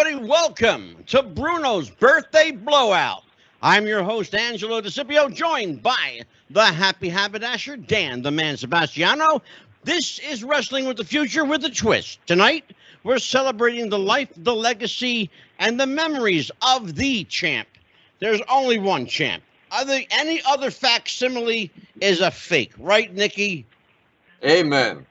everybody. Welcome to Bruno's Birthday Blowout. I'm your host, Angelo DiSipio, joined by the Happy Haberdasher, Dan the Man Sebastiano. This is Wrestling with the Future with a Twist. Tonight, we're celebrating the life, the legacy, and the memories of the champ. There's only one champ. Any other facsimile is a fake. Right, Nikki? Amen.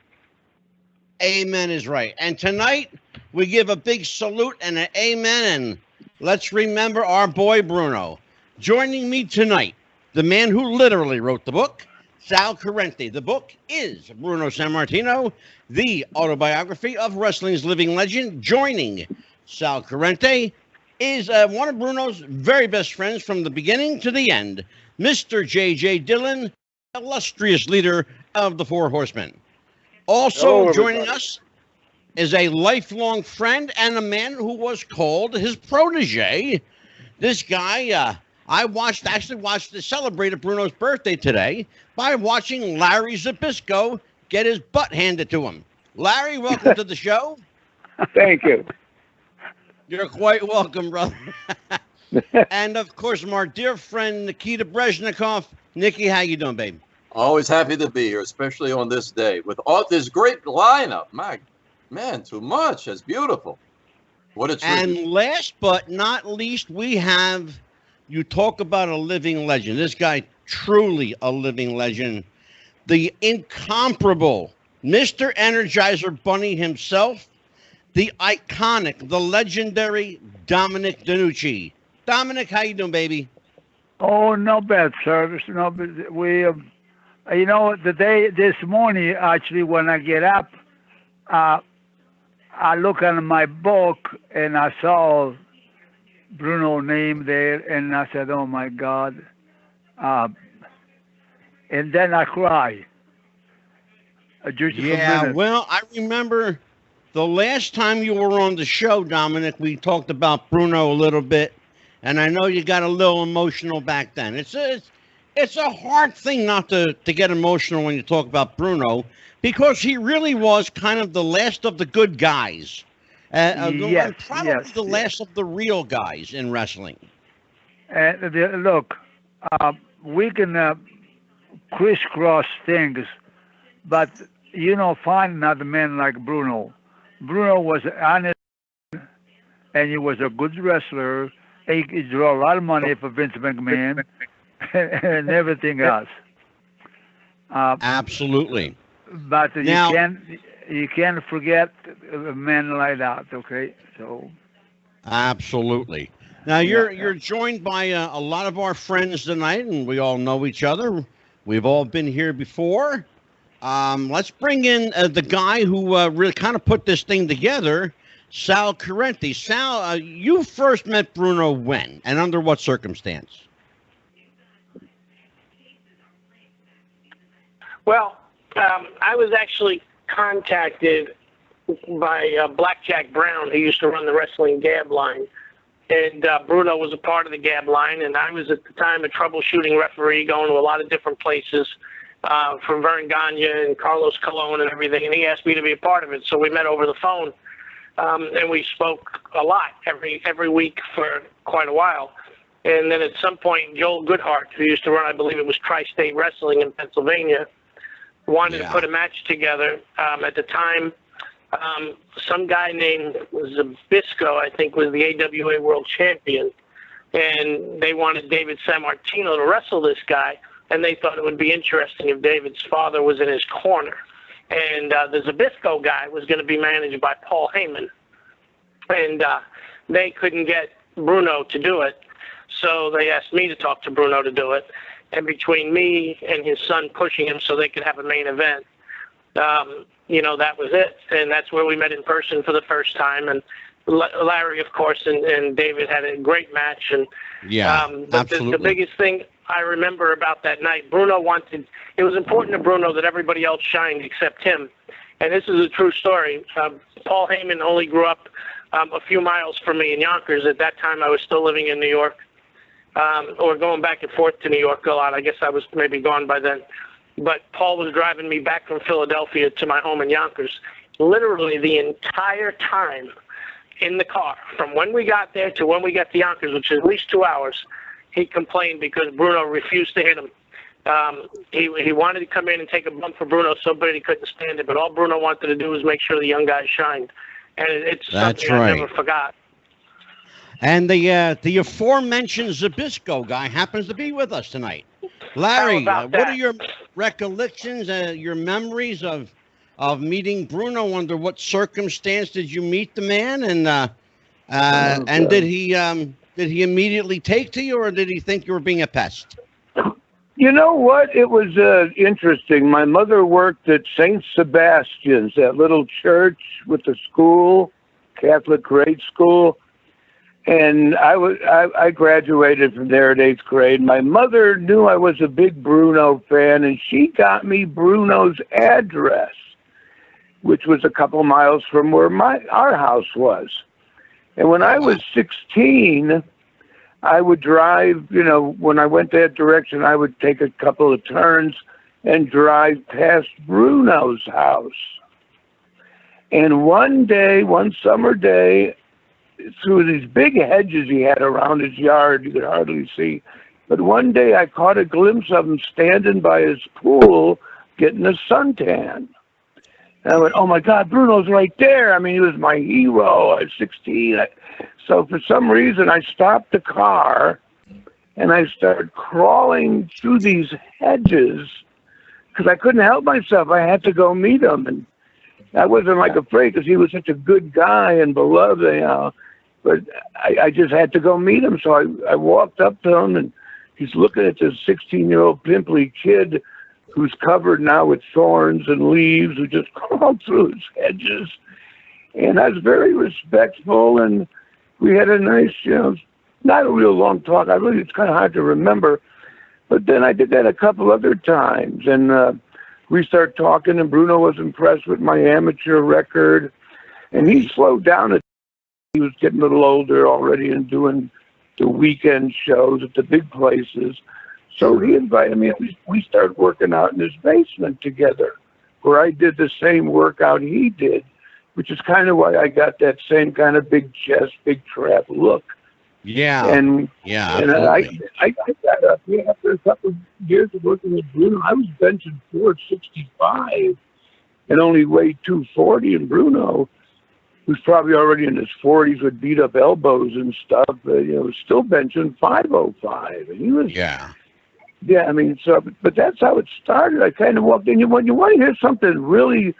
Amen is right. And tonight, we give a big salute and an amen, and let's remember our boy Bruno. Joining me tonight, the man who literally wrote the book, Sal Corrente. The book is Bruno Sammartino, the autobiography of wrestling's living legend. Joining Sal Corrente is one of Bruno's very best friends from the beginning to the end, Mr. J.J. Dillon, illustrious leader of the Four Horsemen. Also joining us is a lifelong friend and a man who was called his protege. This guy, I actually watched to celebrate Bruno's birthday today by watching Larry Zbyszko get his butt handed to him. Larry, welcome to the show. Thank you. You're quite welcome, brother. And of course, my dear friend Nikita Breznikov. Nikki, how you doing, babe? Always happy to be here, especially on this day with all this great lineup. Man, too much. That's beautiful. What a treat. And last but not least, we have, you talk about a living legend. This guy, truly a living legend. The incomparable Mr. Energizer Bunny himself, the iconic, the legendary Dominic DeNucci. Dominic, how you doing, baby? Oh, no bad, sir. No, we, this morning, actually, when I get up, I look at my book and I saw Bruno's name there, and I said, "Oh my God!" And then I cry. Yeah, well, I remember the last time you were on the show, Dominic. We talked about Bruno a little bit, and I know you got a little emotional back then. It's a hard thing not to get emotional when you talk about Bruno, because he really was kind of the last of the good guys. Probably the last of the real guys in wrestling. Look, we can crisscross things, but find another man like Bruno. Bruno was honest, and he was a good wrestler. He drew a lot of money for Vince McMahon and everything else. Absolutely. But you can't forget a man like that, okay? So. Absolutely. Now you're joined by a lot of our friends tonight, and we all know each other. We've all been here before. Let's bring in the guy who really kind of put this thing together, Sal Corrente. Sal, you first met Bruno when and under what circumstance? Well, I was actually contacted by Blackjack Brown, who used to run the Wrestling Gab line. And Bruno was a part of the Gab line, and I was at the time a troubleshooting referee going to a lot of different places from Vern Gagne and Carlos Colon and everything, and he asked me to be a part of it. So we met over the phone, and we spoke a lot every week for quite a while. And then at some point, Joel Goodhart, who used to run, I believe it was Tri-State Wrestling in Pennsylvania, wanted to put a match together. At the time, some guy named Zbyszko, I think, was the AWA World Champion, and they wanted David Sammartino to wrestle this guy, and they thought it would be interesting if David's father was in his corner. And the Zbyszko guy was going to be managed by Paul Heyman, and they couldn't get Bruno to do it, so they asked me to talk to Bruno to do it. And between me and his son pushing him so they could have a main event, that was it. And that's where we met in person for the first time. And Larry, of course, and David had a great match. And absolutely. The biggest thing I remember about that night, it was important to Bruno that everybody else shined except him. And this is a true story. Paul Heyman only grew up a few miles from me in Yonkers. At that time, I was still living in New York. Or going back and forth to New York a lot. I guess I was maybe gone by then. But Paul was driving me back from Philadelphia to my home in Yonkers. Literally the entire time in the car, from when we got there to when we got to Yonkers, which is at least 2 hours, he complained because Bruno refused to hit him. He wanted to come in and take a bump for Bruno so bad he couldn't stand it, but all Bruno wanted to do was make sure the young guy shined. And it's something I never forgot. And the aforementioned Zbyszko guy happens to be with us tonight. Larry, what are your recollections, your memories of meeting Bruno? Under what circumstance did you meet the man? And did he immediately take to you, or did he think you were being a pest? You know what? It was interesting. My mother worked at St. Sebastian's, that little church with the school, Catholic grade school. And I graduated from there at 8th grade. My mother knew I was a big Bruno fan, and she got me Bruno's address, which was a couple miles from where our house was. And when I was 16, I would drive, when I went that direction, I would take a couple of turns and drive past Bruno's house. And one summer day, through these big hedges he had around his yard, you could hardly see. But one day I caught a glimpse of him standing by his pool getting a suntan. And I went, oh my God, Bruno's right there. I mean, he was my hero. I was 16. So for some reason I stopped the car and I started crawling through these hedges because I couldn't help myself. I had to go meet him. And I wasn't afraid because he was such a good guy and beloved, but I just had to go meet him. So I walked up to him, and he's looking at this 16-year-old pimply kid who's covered now with thorns and leaves, who just crawled through his hedges. And I was very respectful, and we had a nice, not a real long talk. It's kind of hard to remember. But then I did that a couple other times, and we started talking, and Bruno was impressed with my amateur record, and he slowed down. He was getting a little older already and doing the weekend shows at the big places. So he invited me, and we started working out in his basement together, where I did the same workout he did, which is kind of why I got that same kind of big chest, big trap look. Yeah. And absolutely. I got up here after a couple of years of working with Bruno. I was benching 465 and only weighed 240, and Bruno, who's probably already in his 40s with beat up elbows and stuff, was still benching 505. And he was, I mean, but that's how it started. I kind of walked in. When you want to hear something really,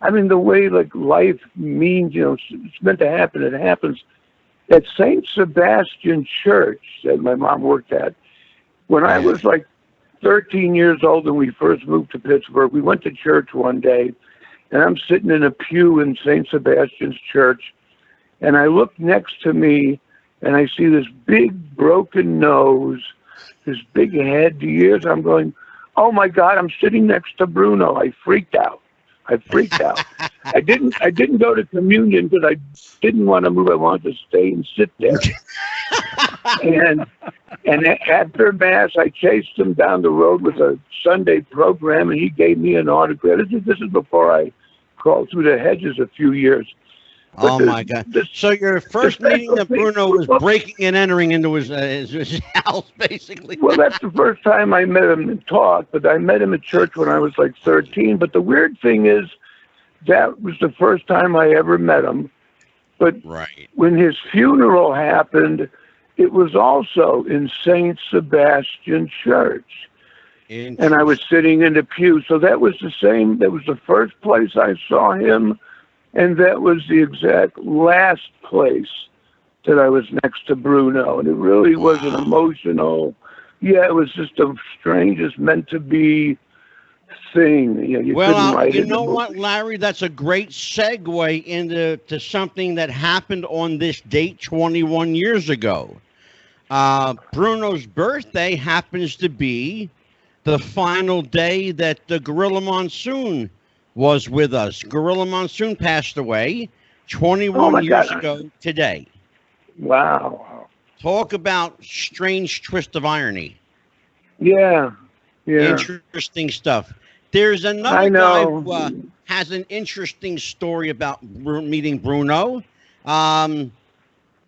I mean, the way life means, it's meant to happen, it happens. At St. Sebastian Church that my mom worked at, when I was 13 years old and we first moved to Pittsburgh, we went to church one day, and I'm sitting in a pew in St. Sebastian's Church, and I look next to me, and I see this big broken nose, this big head, the ears. I'm going, oh my God, I'm sitting next to Bruno. I freaked out. I didn't go to communion because I didn't want to move. I wanted to stay and sit there. and after Mass, I chased him down the road with a Sunday program, and he gave me an autograph. This is before I crawled through the hedges a few years. But my God. So your first meeting of Bruno was breaking and entering into his house, basically. Well, that's the first time I met him and talked, but I met him at church when I was 13. But the weird thing is, that was the first time I ever met him. But when his funeral happened, it was also in St. Sebastian Church. And I was sitting in the pew. So that was the first place I saw him. And that was the exact last place that I was next to Bruno. And it really was an emotional, it was just the strangest meant to be thing. You know what, Larry? That's a great segue into something that happened on this date 21 years ago. Bruno's birthday happens to be the final day that the Gorilla Monsoon was with us. Gorilla Monsoon passed away 21 years ago today. Wow. Talk about strange twist of irony. Yeah. Interesting stuff. There's another guy who has an interesting story about meeting Bruno. And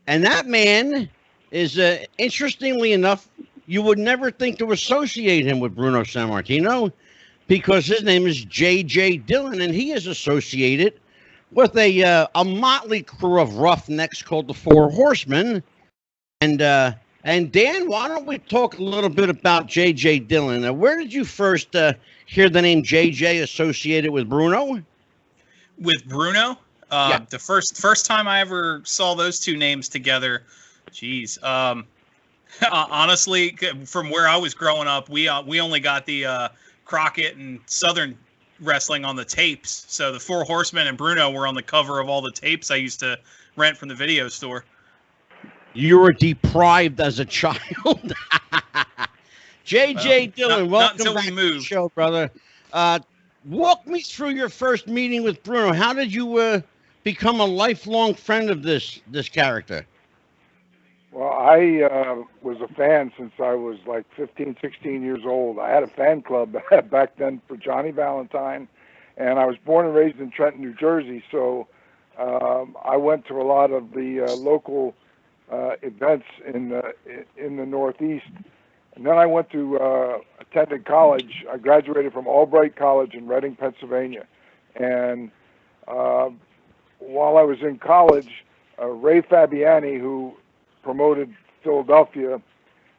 that man is, interestingly enough, you would never think to associate him with Bruno Sammartino because his name is J.J. Dillon, and he is associated with a motley crew of roughnecks called the Four Horsemen. And Dan, why don't we talk a little bit about J.J. Dillon? Where did you first hear the name J.J. associated with Bruno? With Bruno? Yeah. The first time I ever saw those two names together, geez. Honestly, from where I was growing up, we only got the Crockett and Southern wrestling on the tapes. So the Four Horsemen and Bruno were on the cover of all the tapes I used to rent from the video store. You were deprived as a child. J.J. Dillon, welcome back to the show, brother. Walk me through your first meeting with Bruno. How did you become a lifelong friend of this character? Well, I was a fan since I was like 15, 16 years old. I had a fan club back then for Johnny Valentine, and I was born and raised in Trenton, New Jersey, so I went to a lot of the local events in the Northeast. And then I went to attended college. I graduated from Albright College in Reading, Pennsylvania. And while I was in college, Ray Fabiani, who promoted Philadelphia,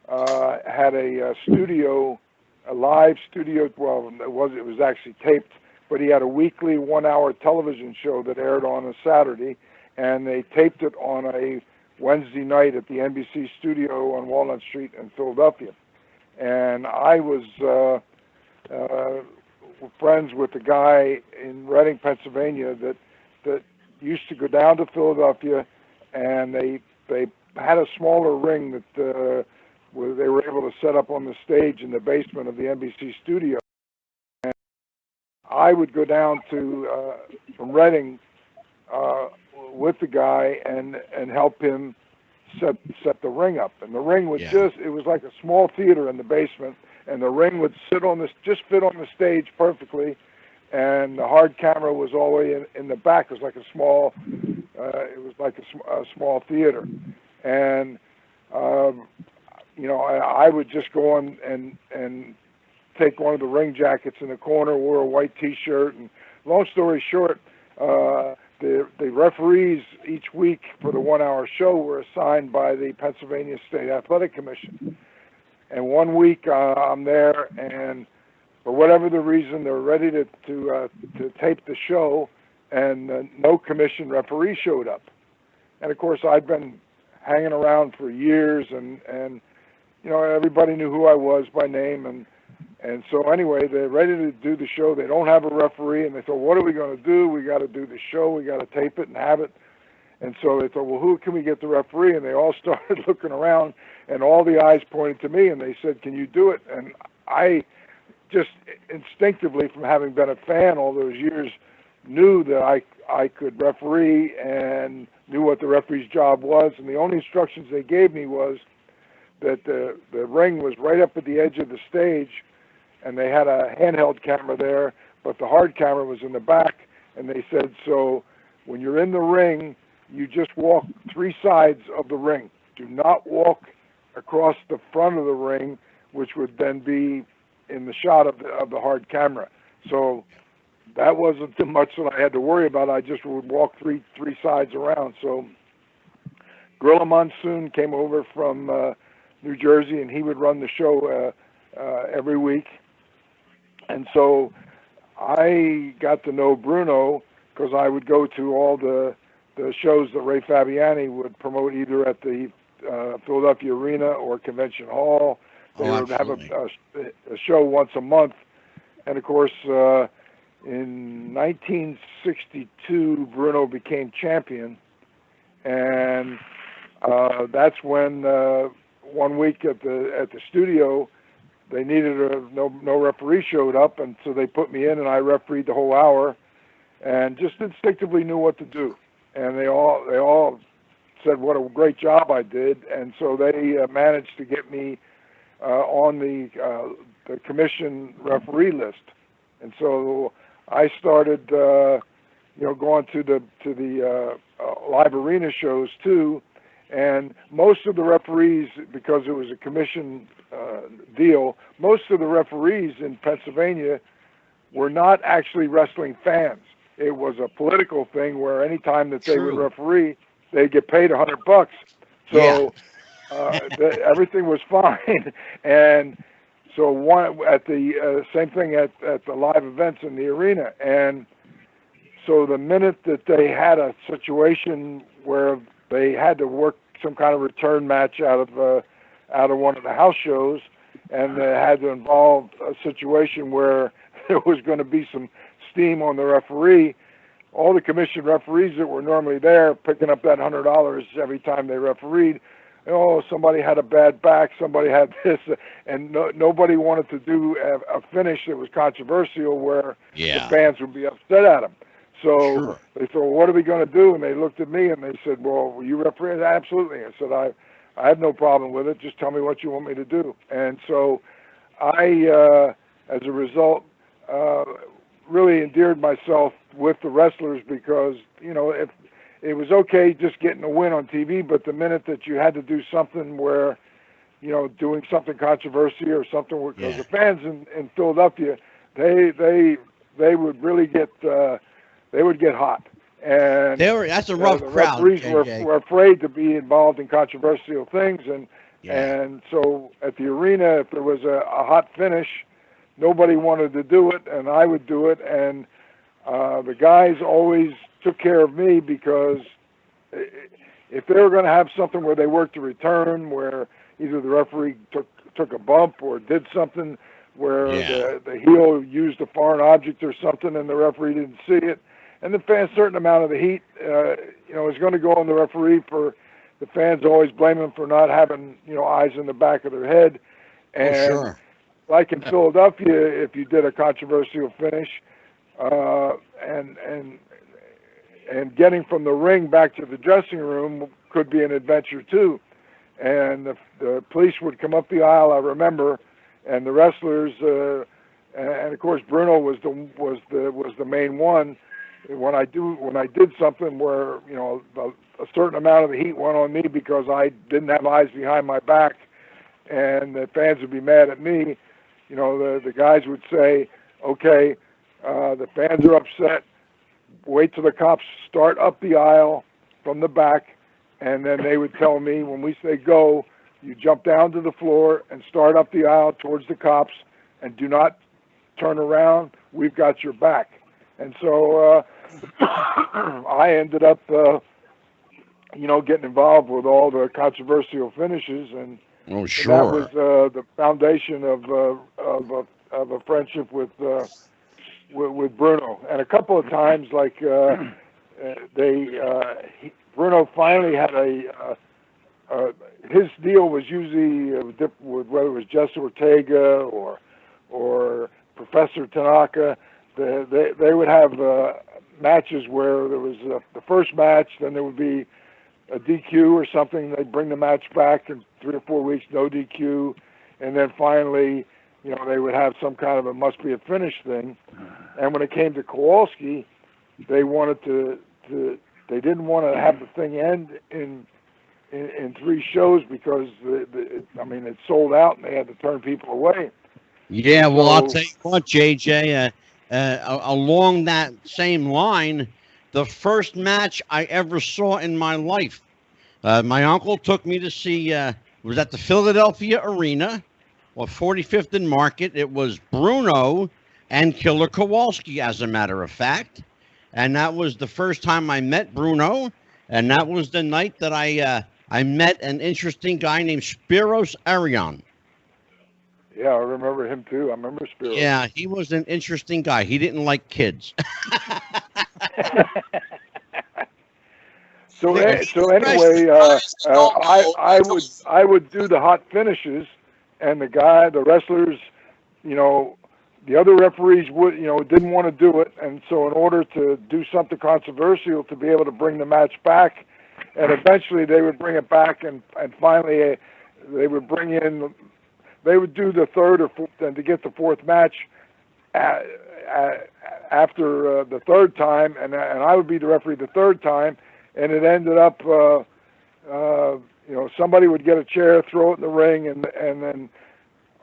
had a studio, a live studio. Well, it was actually taped, but he had a weekly 1-hour television show that aired on a Saturday, and they taped it on a Wednesday night at the NBC studio on Walnut Street in Philadelphia. And I was friends with a guy in Reading, Pennsylvania that used to go down to Philadelphia, and they had a smaller ring that where they were able to set up on the stage in the basement of the NBC studio. And I would go down to from Reading with the guy and help him set the ring up. And the ring would it was like a small theater in the basement, and the ring would just fit on the stage perfectly, and the hard camera was all the way in the back. It was like a small small theater. And I would just go on and take one of the ring jackets in the corner, wore a white T-shirt, and long story short, the referees each week for the 1-hour show were assigned by the Pennsylvania State Athletic Commission. And one week I'm there, and for whatever the reason, they're ready to tape the show, and no commission referee showed up. And of course, I'd been hanging around for years, and everybody knew who I was by name, and so anyway, they're ready to do the show. They don't have a referee, and they thought, what are we going to do? We got to do the show. We got to tape it and have it. And so they thought, well, who can we get the referee? And they all started looking around, and all the eyes pointed to me, and they said, can you do it? And I just instinctively, from having been a fan all those years, knew that I could referee and knew what the referee's job was. And the only instructions they gave me was that the ring was right up at the edge of the stage, and they had a handheld camera there, but the hard camera was in the back. And they said, so when you're in the ring, you just walk 3 sides of the ring. Do not walk across the front of the ring, which would then be in the shot of the hard camera. So that wasn't too much that I had to worry about. I just would walk three sides around. So Gorilla Monsoon came over from New Jersey, and he would run the show every week. And so I got to know Bruno because I would go to all the shows that Ray Fabiani would promote, either at the Philadelphia Arena or Convention Hall. They would have a show once a month. And of course, in 1962, Bruno became champion. And that's when one week at the studio, they needed no referee showed up, and so they put me in, and I refereed the whole hour, and just instinctively knew what to do. And they all said what a great job I did, and so they managed to get me on the commission referee list. And so I started, going to the live arena shows too. And most of the referees, because it was a commission deal, most of the referees in Pennsylvania were not actually wrestling fans. It was a political thing where any time that they would referee, they'd get paid $100. So everything was fine. And so at the same thing at the live events in the arena. And so the minute that they had a situation where they had to work some kind of return match out of one of the house shows, and they had to involve a situation where there was going to be some steam on the referee, all the commission referees that were normally there picking up that $100 every time they refereed, somebody had a bad back, somebody had this, and nobody wanted to do a finish that was controversial where the fans would be upset at them. So they said, well, what are we going to do? And they looked at me and they said, well, will you referee? Absolutely. I said, I have no problem with it. Just tell me what you want me to do. And so I, as a result, really endeared myself with the wrestlers because, if it was okay just getting a win on TV, but the minute that you had to do something where, doing something controversial or something, because the fans in Philadelphia, they would really get, they would get hot. And that's a rough the crowd. referees were afraid to be involved in controversial things. And so at the arena, if there was a hot finish, nobody wanted to do it, and I would do it. And the guys always took care of me because if they were going to have something where they worked a return, where either the referee took a bump or did something where the heel used a foreign object or something and the referee didn't see it, and the fans, certain amount of the heat, is going to go on the referee for the fans always blame him for not having, eyes in the back of their head. And like in Philadelphia, if you did a controversial finish, and getting from the ring back to the dressing room could be an adventure too. And the police would come up the aisle, I remember, and the wrestlers, and of course Bruno was the main one. When I did something where a certain amount of the heat went on me because I didn't have eyes behind my back, and the fans would be mad at me, the guys would say, okay, the fans are upset, wait till the cops start up the aisle from the back, and then they would tell me, when we say go, you jump down to the floor and start up the aisle towards the cops, and do not turn around, we've got your back. And so I ended up, getting involved with all the controversial finishes, and that was the foundation of a friendship with Bruno. And a couple of times, like Bruno finally had his deal was usually with whether it was Jesse Ortega or Professor Tanaka. They would have matches where there was the first match, then there would be a DQ or something. They'd bring the match back in 3 or 4 weeks, no DQ, and then finally, they would have some kind of a must be a finish thing. And when it came to Kowalski, they wanted they didn't want to have the thing end in 3 shows because it sold out and they had to turn people away. Yeah, well, I'll tell you what, JJ. Along that same line, the first match I ever saw in my life, my uncle took me to see, it was at the Philadelphia Arena, or 45th and Market. It was Bruno and Killer Kowalski, as a matter of fact. And that was the first time I met Bruno. And that was the night that I met an interesting guy named Spiros Arion. Yeah, I remember him too. I remember Spiros. Yeah, he was an interesting guy. He didn't like kids. So anyway, I would do the hot finishes, and the wrestlers, the other referees didn't want to do it, and so in order to do something controversial to be able to bring the match back, and eventually they would bring it back, and finally they would bring in. They would do the third or fourth, and to get the fourth match after the third time, and I would be the referee the third time, and it ended up, somebody would get a chair, throw it in the ring, and then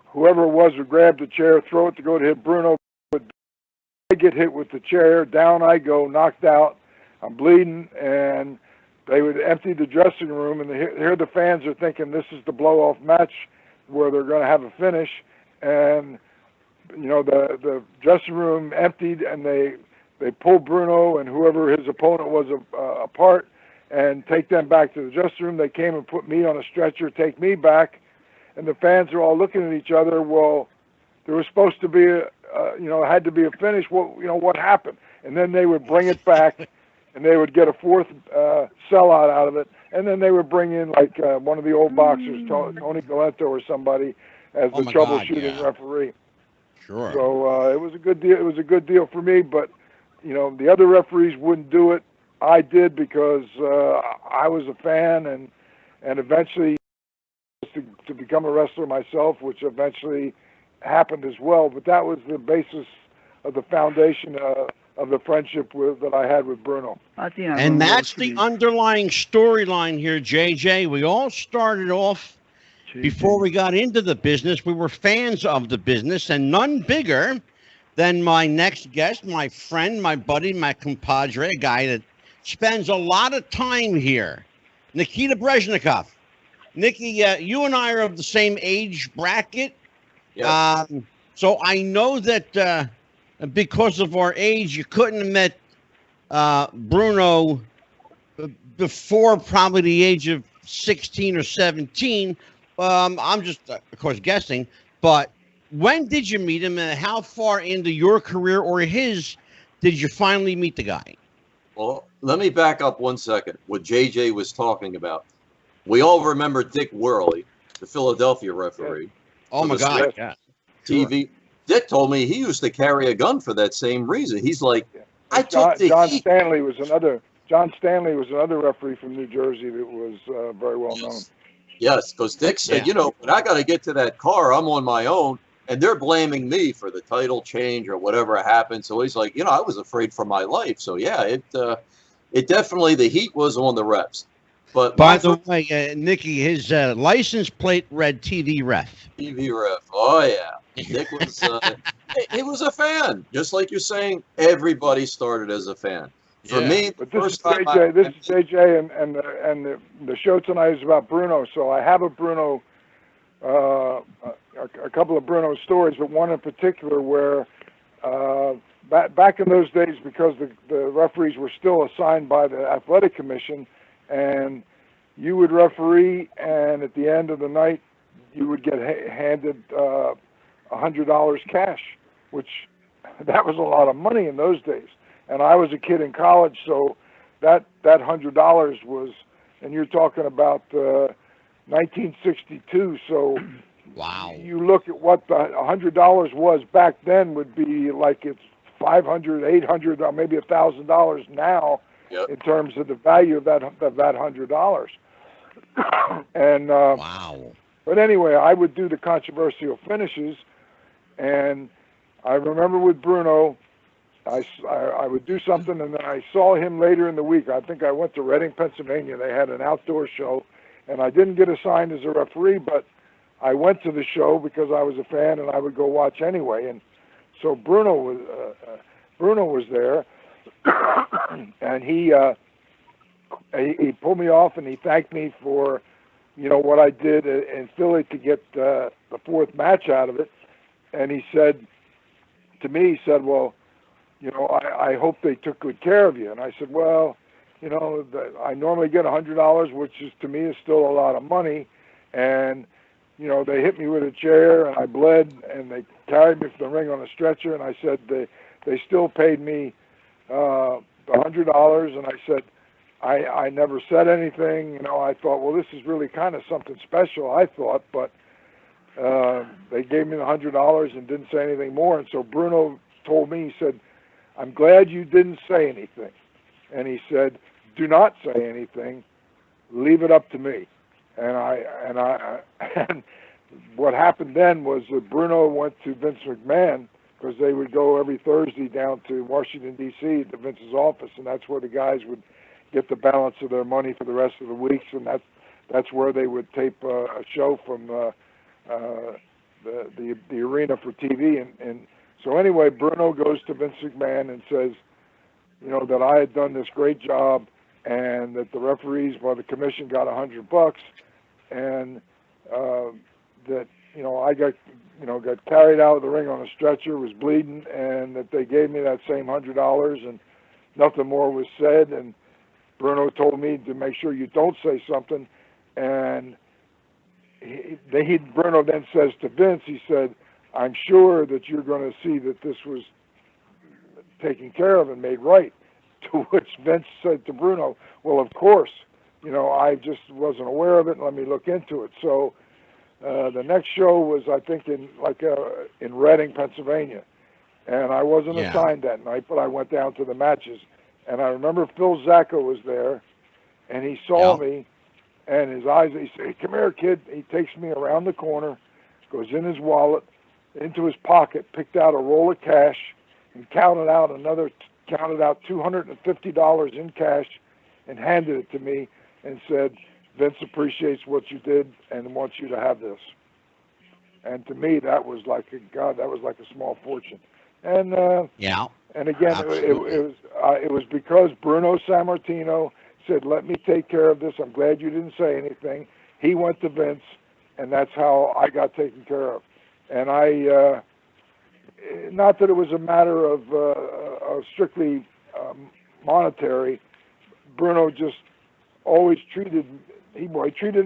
whoever it was would grab the chair, throw it to go to hit Bruno. I get hit with the chair, down I go, knocked out. I'm bleeding, and they would empty the dressing room, and here the fans are thinking this is the blow-off match where they're going to have a finish, and the dressing room emptied, and they pulled Bruno and whoever his opponent was apart and take them back to the dressing room. They came and put me on a stretcher, take me back, and the fans are all looking at each other. Well, there was supposed to be had to be a finish. What happened? And then they would bring it back, and they would get a fourth sellout out of it, and then they would bring in like one of the old boxers, Tony Galento or somebody, as the troubleshooting referee. Sure. So it was a good deal. It was a good deal for me, but the other referees wouldn't do it. I did because I was a fan, and eventually to become a wrestler myself, which eventually happened as well. But that was the basis of the foundation of the friendship that I had with Bruno. And that's the underlying storyline here, JJ. We all started off before we got into the business. We were fans of the business, and none bigger than my next guest, my friend, my buddy, my compadre, a guy that spends a lot of time here, Nikita Breznikov. Nikki, you and I are of the same age bracket. Yeah. So I know that because of our age, you couldn't have met Bruno before probably the age of 16 or 17. I'm just, of course, guessing. But when did you meet him, and how far into your career or his did you finally meet the guy? Well, let me back up 1 second. What JJ was talking about. We all remember Dick Worley, the Philadelphia referee. Oh my God! Yeah. TV. Dick told me he used to carry a gun for that same reason. He's like, I took the John heat. Stanley was another referee from New Jersey that was very well known. Yes, because Dick said, when I got to get to that car, I'm on my own, and they're blaming me for the title change or whatever happened. So he's like, I was afraid for my life. So yeah, it definitely, the heat was on the refs. But by the way, Nikki, his license plate read TV ref. TV ref. Oh yeah, Dick was. He was a fan, just like you're saying. Everybody started as a fan. For me, but this is JJ, and the show tonight is about Bruno. So I have a Bruno, a couple of Bruno stories, but one in particular where back in those days, because the referees were still assigned by the athletic commission. And you would referee, and at the end of the night, you would get handed $100 cash, which that was a lot of money in those days. And I was a kid in college, so that $100 was, and you're talking about 1962. So wow, you look at what the $100 was back then would be like it's $500, $800, or maybe $1,000 now. Yep. In terms of the value of that $100, and wow. But anyway, I would do the controversial finishes, and I remember with Bruno, I would do something, and then I saw him later in the week. I think I went to Reading, Pennsylvania. They had an outdoor show, and I didn't get assigned as a referee, but I went to the show because I was a fan, and I would go watch anyway. And so Bruno was there. And he pulled me off, and he thanked me for what I did in Philly to get the fourth match out of it. And he said to me, well, I hope they took good care of you. And I said, well, I normally get $100, which is to me is still a lot of money. And they hit me with a chair, and I bled, and they carried me from the ring on a stretcher. And I said they still paid me $100, and I said, I never said anything. I thought, well, this is really kind of something special, I thought, but they gave me the $100 and didn't say anything more. And so Bruno told me, he said, I'm glad you didn't say anything. And he said, do not say anything. Leave it up to me. And what happened then was that Bruno went to Vince McMahon, because they would go every Thursday down to Washington, D.C., to Vince's office, and that's where the guys would get the balance of their money for the rest of the weeks, and that's where they would tape a show from the arena for TV. And so anyway, Bruno goes to Vince McMahon and says, you know, that I had done this great job, and that the referees, well, the commission got $100, and that, you know, I got carried out of the ring on a stretcher, was bleeding, and that they gave me that same $100, and nothing more was said. And Bruno told me to make sure you don't say something, and Bruno then says to Vince, he said, I'm sure that you're going to see that this was taken care of and made right. To which Vince said to Bruno, well, of course, you know, I just wasn't aware of it, and let me look into it. So the next show was, I think, in Reading, Pennsylvania, and I wasn't assigned that night, but I went down to the matches, and I remember Phil Zacco was there, and he saw me, and his eyes, he said, hey, come here, kid. He takes me around the corner, goes in his wallet, into his pocket, picked out a roll of cash, and counted out $250 in cash, and handed it to me, and said, Vince appreciates what you did and wants you to have this. And to me, that was like a small fortune. And and again, it was because Bruno Sammartino said, let me take care of this. I'm glad you didn't say anything. He went to Vince, and that's how I got taken care of. And I, not that it was a matter of strictly monetary, Bruno just always treated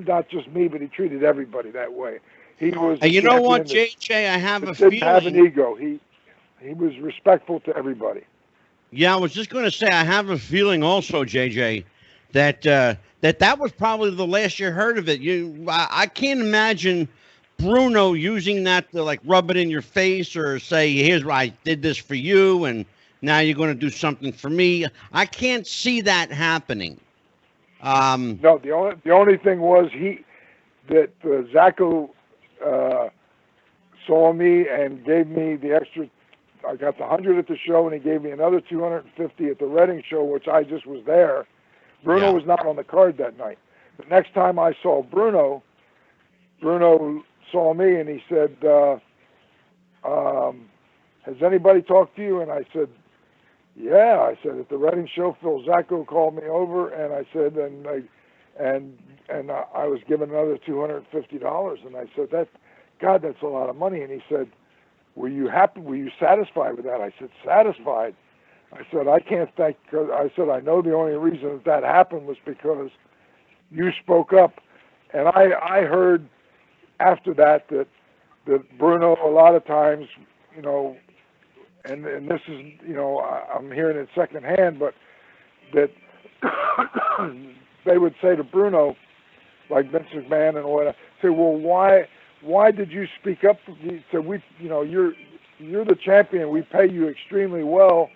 not just me, but he treated everybody that way. He was. And you know what, JJ, I have a feeling. Didn't have an ego. He was respectful to everybody. Yeah, I was just going to say, I have a feeling also, JJ, that that was probably the last you heard of it. I can't imagine Bruno using that to like rub it in your face or say, here's why I did this for you, and now you're going to do something for me. I can't see that happening. No, the only thing was Zacco saw me and gave me the extra. I got the 100 at the show, and he gave me another 250 at the Reading show, which I just was there. Bruno was not on the card that night. The next time I saw Bruno saw me, and he said, has anybody talked to you? And I said, yeah. I said, at the Reading show, Phil Zacco called me over, and I said, and I was given another $250, and I said, that's a lot of money. And he said, were you happy? Were you satisfied with that? I said, satisfied. I said, I can't thank. I said, I know the only reason that happened was because you spoke up, and I heard after that Bruno a lot of times, you know, and this is, you know, I'm hearing it secondhand, but that they would say to Bruno, like Vince McMahon and what, say, well, why did you speak up? He said, you know, you're the champion. We pay you extremely well.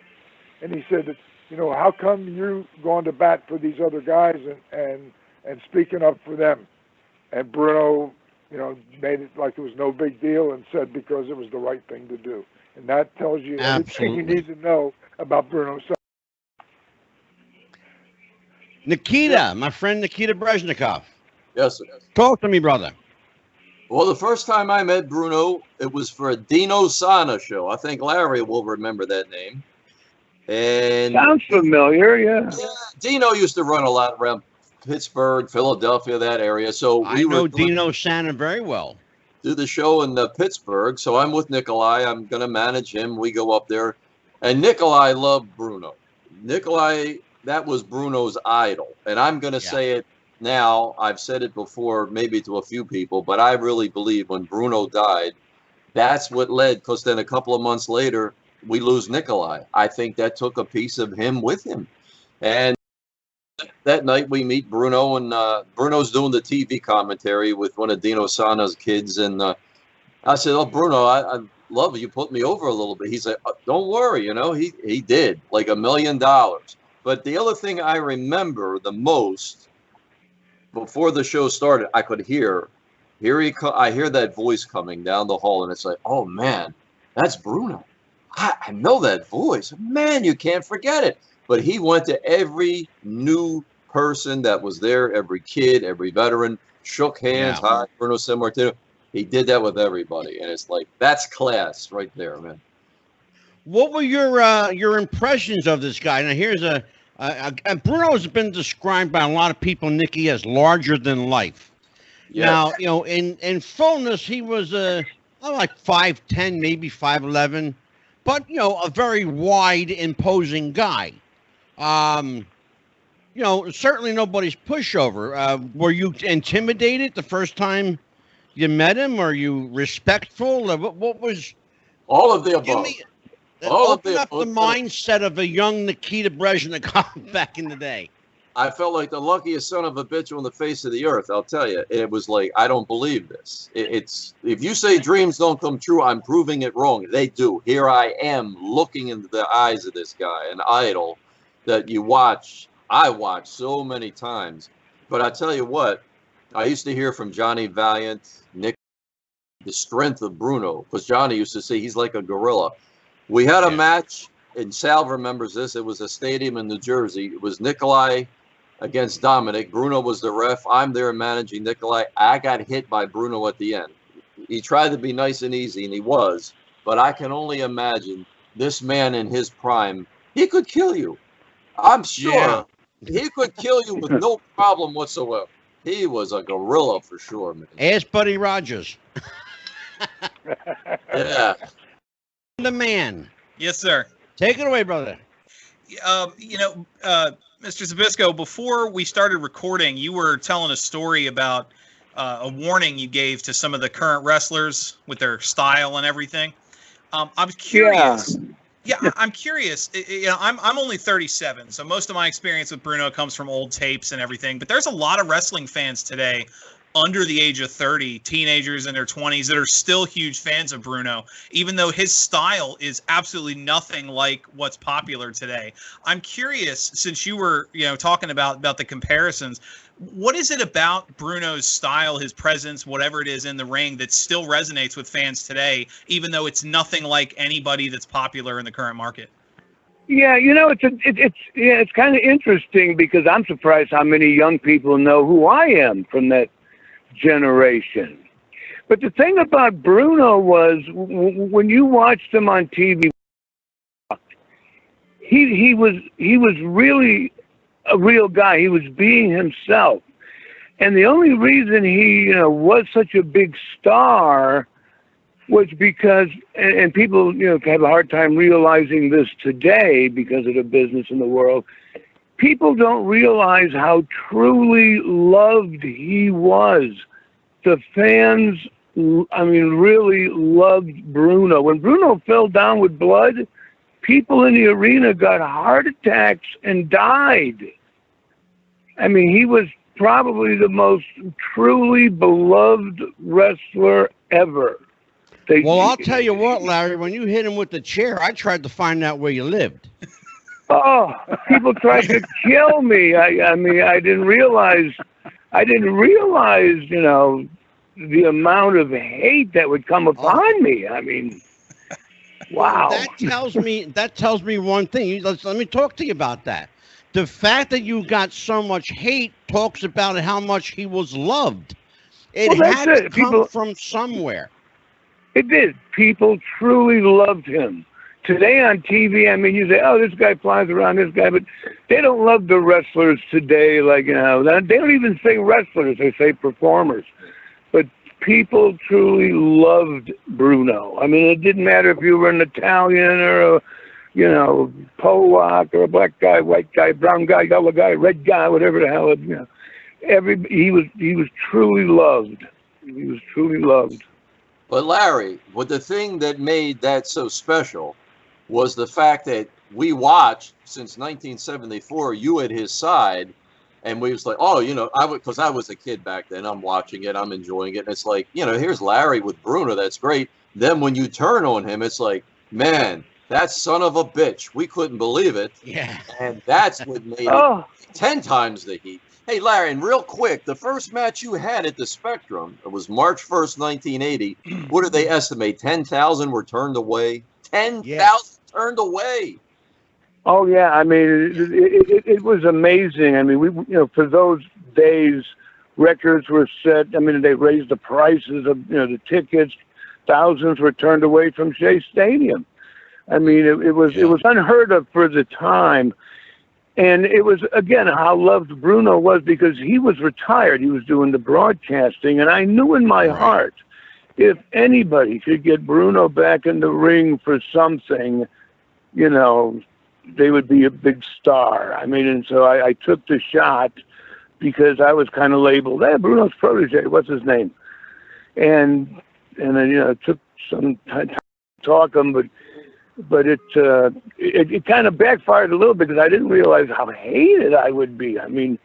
And he said, you know, how come you're going to bat for these other guys and speaking up for them? And Bruno, you know, made it like it was no big deal and said because it was the right thing to do. And that tells you everything you need to know about Bruno. Nikita, my friend Nikita Breznikov. Yes. Talk to me, brother. Well, the first time I met Bruno, it was for a Dino Sana show. I think Larry will remember that name. And sounds familiar, yeah. Dino used to run a lot around Pittsburgh, Philadelphia, that area. So I know Dino Sana very well. Do the show in Pittsburgh. So I'm with Nikolai. I'm going to manage him. We go up there. And Nikolai loved Bruno. Nikolai, that was Bruno's idol. And I'm going to say it now. I've said it before, maybe to a few people, but I really believe when Bruno died, that's what led, because then a couple of months later, we lose Nikolai. I think that took a piece of him with him. And that night we meet Bruno, and Bruno's doing the TV commentary with one of Dino Sana's kids. And I said, oh, Bruno, I love you put me over a little bit. He said, don't worry, you know, he did like $1 million. But the other thing I remember the most, before the show started, I could I hear that voice coming down the hall, and it's like, oh man, that's Bruno. I know that voice. Man, you can't forget it. but he went to every new person that was there, every kid, every veteran, shook hands. Yeah. Hi, Bruno Sammartino. He did that with everybody, and it's like that's class right there, man. What were your impressions of this guy? Now here's and Bruno has been described by a lot of people, Nicky, as larger than life. Yes. Now, you know, in fullness, he was like 5'10", maybe 5'11", but you know, a very wide, imposing guy. You know, certainly nobody's pushover. Were you intimidated the first time you met him? Are you respectful? What was All of the above. give me All of open the up the above. mindset of a young Nikita Breznikov back in the day? I felt like the luckiest son of a bitch on the face of the earth. I'll tell you, it was like, I don't believe this. It's if you say dreams don't come true, I'm proving it wrong. They do. Here I am looking into the eyes of this guy, an idol that I watch so many times. But I tell you what, I used to hear from Johnny Valiant, Nick, the strength of Bruno, because Johnny used to say he's like a gorilla. We had a match, and Sal remembers this. It was a stadium in New Jersey. It was Nikolai against Dominic. Bruno was the ref. I'm there managing Nikolai. I got hit by Bruno at the end. He tried to be nice and easy, and he was. But I can only imagine this man in his prime, he could kill you. I'm sure he could kill you with no problem whatsoever. He was a gorilla for sure, man. Ask Buddy Rogers. Yeah. The man. Yes, sir. Take it away, brother. You know, Mr. Zbyszko, before we started recording, you were telling a story about a warning you gave to some of the current wrestlers with their style and everything. I was curious. Yeah, I'm curious. You know, I'm only 37, so most of my experience with Bruno comes from old tapes and everything. But there's a lot of wrestling fans today under the age of 30, teenagers in their 20s, that are still huge fans of Bruno, even though his style is absolutely nothing like what's popular today. I'm curious, since you were, you know, talking about the comparisons, what is it about Bruno's style, his presence, whatever it is in the ring, that still resonates with fans today, even though it's nothing like anybody that's popular in the current market? Yeah, you know, it's kind of interesting, because I'm surprised how many young people know who I am from that generation. But the thing about Bruno was, when you watched him on TV, he was really a real guy. He was being himself, and the only reason he was such a big star was because, and people have a hard time realizing this today because of the business in the world. People don't realize how truly loved he was. The fans, I mean, really loved Bruno. When Bruno fell down with blood, people in the arena got heart attacks and died. I mean, he was probably the most truly beloved wrestler ever. Well, I'll tell you what, Larry, when you hit him with the chair, I tried to find out where you lived. Oh, people tried to kill me. I mean, I didn't realize, the amount of hate that would come upon me. I mean, wow. That tells me one thing. Let me talk to you about that. The fact that you got so much hate talks about how much he was loved. It had to come from somewhere. It did. People truly loved him. Today on TV, I mean, you say, oh, this guy flies around, this guy, but they don't love the wrestlers today. Like, they don't even say wrestlers, they say performers. But people truly loved Bruno. I mean, it didn't matter if you were an Italian or a, Polak or a black guy, white guy, brown guy, yellow guy, red guy, whatever the hell, he was truly loved. He was truly loved. But Larry, the thing that made that so special was the fact that we watched since 1974, you at his side, and we was like, oh, because I was a kid back then, I'm watching it, I'm enjoying it, and it's like, here's Larry with Bruno, that's great. Then when you turn on him, it's like, man, that son of a bitch, we couldn't believe it. Yeah. And that's what made it 10 times the heat. Hey, Larry, and real quick, the first match you had at the Spectrum, it was March 1st, 1980. What did they estimate? 10,000 were turned away? 10,000 turned away. Oh yeah, I mean, it was amazing. I mean, for those days, records were set. I mean, they raised the prices of the tickets. Thousands were turned away from Shea Stadium. I mean, it was unheard of for the time. And it was, again, how loved Bruno was because he was retired. He was doing the broadcasting. And I knew in my heart, if anybody could get Bruno back in the ring for something, they would be a big star. I mean, and so I took the shot because I was kind of labeled, hey, Bruno's protege, what's his name? And then, it took some time to talk him, but it kind of backfired a little bit because I didn't realize how hated I would be. I mean,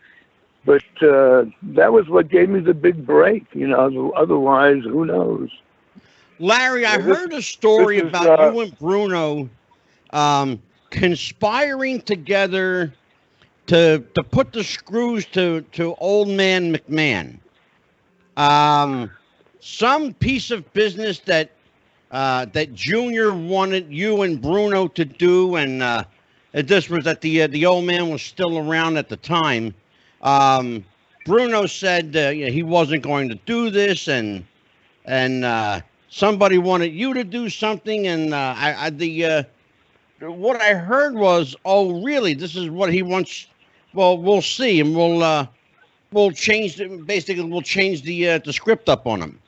but that was what gave me the big break, otherwise, who knows? Larry, I heard a story about you and Bruno conspiring together to put the screws to old man McMahon. Some piece of business that Junior wanted you and Bruno to do, and this was that the old man was still around at the time. Bruno said he wasn't going to do this, and somebody wanted you to do something, and what I heard was, oh, really? This is what he wants. Well, we'll see, and we'll change. Basically, we'll change the script up on him.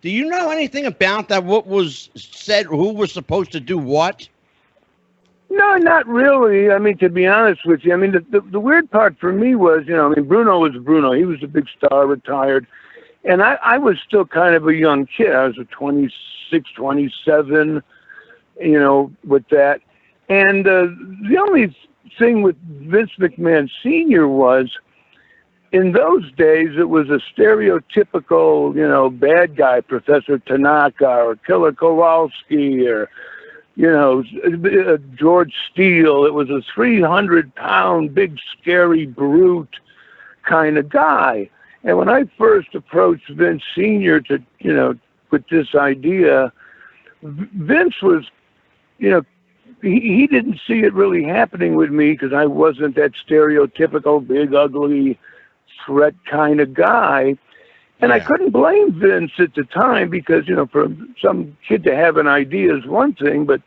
Do you know anything about that? What was said? Who was supposed to do what? No, not really. I mean, to be honest with you, I mean, the weird part for me was, Bruno was Bruno. He was a big star, retired, and I was still kind of a young kid. I was 26, 27, with that. And the only thing with Vince McMahon Sr. was, in those days, it was a stereotypical, bad guy, Professor Tanaka or Killer Kowalski or, George Steele. It was a 300-pound, big, scary brute kind of guy. And when I first approached Vince Sr. to, with this idea, Vince was, he didn't see it really happening with me because I wasn't that stereotypical, big, ugly, threat kind of guy. And I couldn't blame Vince at the time because, for some kid to have an idea is one thing, but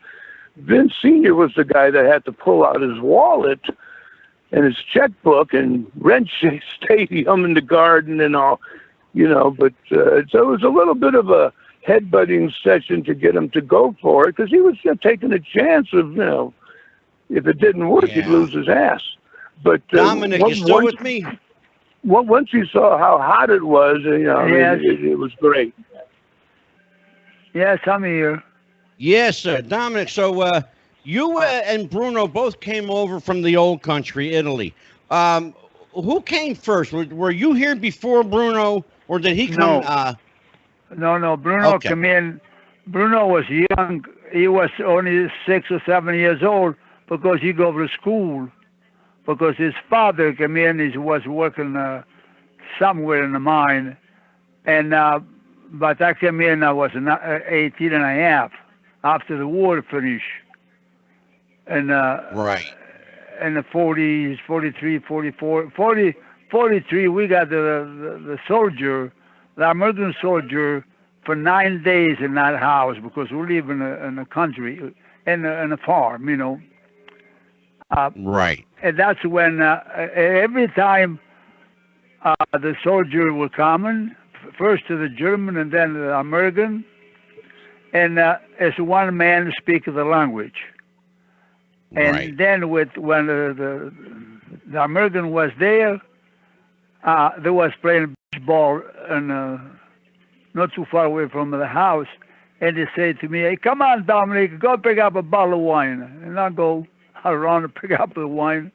Vince Sr. was the guy that had to pull out his wallet and his checkbook and rent Shea Stadium and the Garden and all, but so it was a little bit of a headbutting session to get him to go for it because he was taking a chance of, if it didn't work, he'd lose his ass. But Dominic, you still with me? Once you saw how hot it was, Yes. it was great. Yes, I'm here. Yes, sir. Dominic, so you and Bruno both came over from the old country, Italy. Who came first? Were you here before Bruno, or did he come? No. Bruno Okay. came in. Bruno was young. He was only 6 or 7 years old because he go to school. Because his father came in, he was working somewhere in the mine. And but I came in, I was 18 and a half after the war finished. And Right. in the 40s, 43, 44, 43, we got the soldier, the American soldier, for 9 days in that house because we live in the country, in a farm, Right. And that's when every time the soldier were coming, first to the German and then the American, and as one man speak the language. And then when the American was there, they was playing baseball and not too far away from the house, and they say to me, "Hey, come on, Dominic, go pick up a bottle of wine." And I go around and pick up the wine,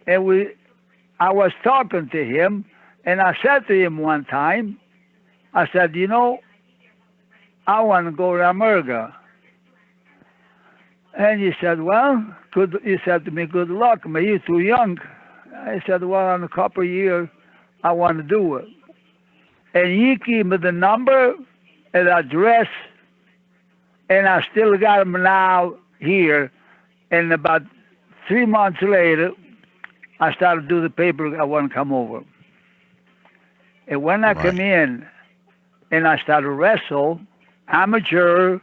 and I was talking to him, and I said to him one time, I said, I want to go to America. And he said, well, he said to me, good luck, man, you're too young. I said, well, in a couple of years, I want to do it. And he gave me the number and address, and I still got him now here. In about 3 months later, I started to do the paper. I want to come over. And when I come in and I started to wrestle, amateur,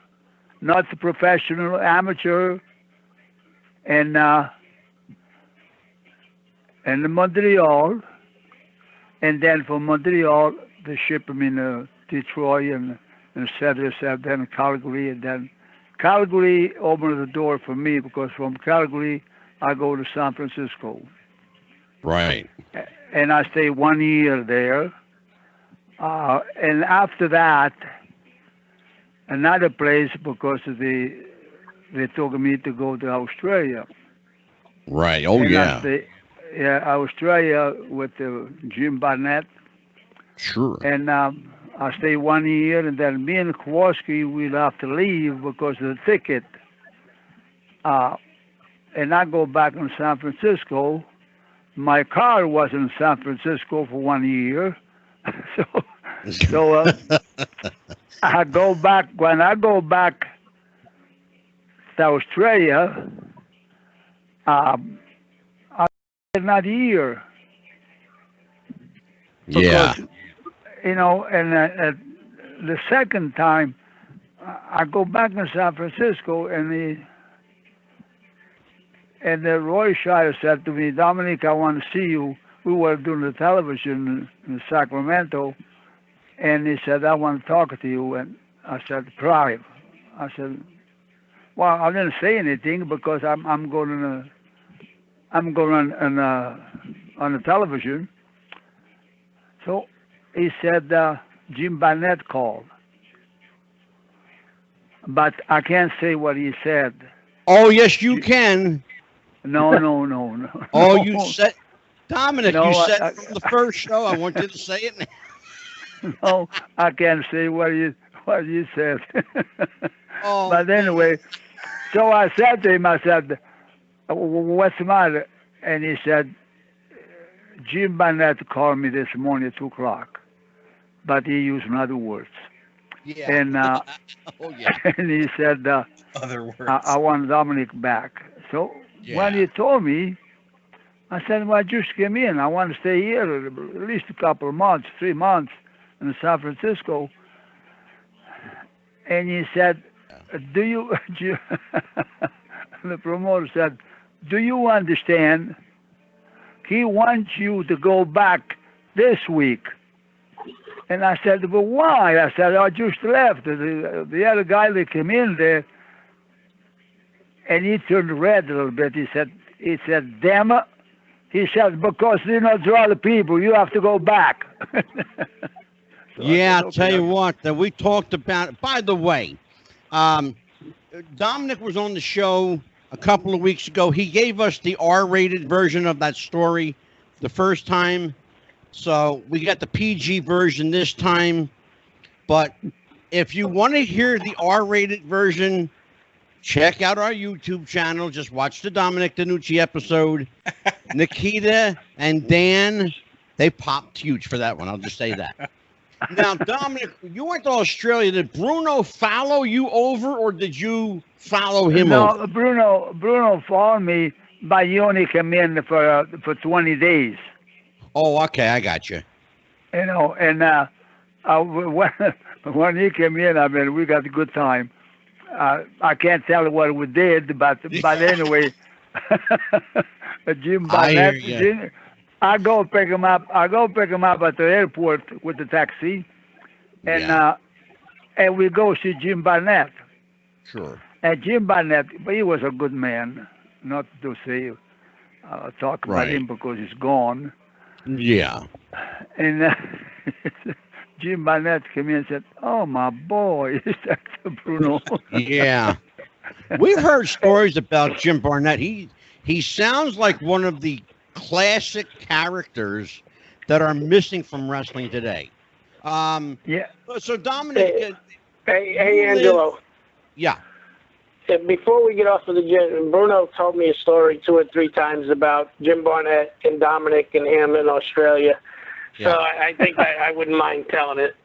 not the professional, amateur, and in Montreal, and then from Montreal, they ship them in Detroit and Cedars, and then Calgary, and then Calgary opened the door for me because from Calgary, I go to San Francisco. Right. And I stay 1 year there. And after that, another place because they took me to go to Australia. Right. Oh, and yeah. Australia with Jim Barnett. Sure. And I stay 1 year, and then me and Kowalski will have to leave because of the ticket. And I go back in San Francisco. My car was in San Francisco for 1 year. So I go back. When I go back to Australia, I another year. Yeah. Because, you know, and the second time, I go back to San Francisco, and the Roy Shire said to me, Dominic, I want to see you. We were doing the television in Sacramento, and he said, I want to talk to you. And I said, private. I said, well, I didn't say anything because I'm going on the television. So he said, Jim Barnett called. But I can't say what he said. Oh, yes, you can. No. Oh, you said, Dominic, No, you said from the first show. I want you to say it now. No, I can't say what you said. Oh, but anyway, so I said to him, I said, what's the matter? And he said, Jim Barnett called me this morning at 2 o'clock, but he used other words. Yeah. And oh, yeah. and he said, Other words. I want Dominic back. So when he told me, I said, well, I just came in. I want to stay here at least a couple of months, 3 months in San Francisco. And he said, do you, the promoter said, do you understand? He wants you to go back this week. And I said, but why? I said, I just left. The other guy that came in there, and he turned red a little bit. He said, damn it. He said, because you know, there are other people, you have to go back. So yeah, said, I'll tell you what, that we talked about. By the way, Dominic was on the show a couple of weeks ago. He gave us the R-rated version of that story the first time. So we got the PG version this time. But if you want to hear the R-rated version, check out our YouTube channel. Just watch the Dominic DeNucci episode. Nikita and Dan, they popped huge for that one. I'll just say that. Now, Dominic, you went to Australia. Did Bruno follow you over, or did you follow him over? No, Bruno followed me, but he only came in for 20 days. Oh, okay, I got you. You know, and when he came in, I mean, we got a good time. I can't tell you what we did, but anyway, Jim Barnett, I go pick him up. I go pick him up at the airport with the taxi, and we go see Jim Barnett. Sure. And Jim Barnett, but he was a good man. Not to say talk about him because he's gone. Yeah. And Jim Barnett came in and said, "Oh my boy, is that Bruno?" Yeah. We've heard stories about Jim Barnett. He sounds like one of the classic characters that are missing from wrestling today. Yeah. So Dominic, hey Angelo. Yeah. Before we get off of the gym, Bruno told me a story 2 or 3 times about Jim Barnett and Dominic and him in Australia. So I think I wouldn't mind telling it.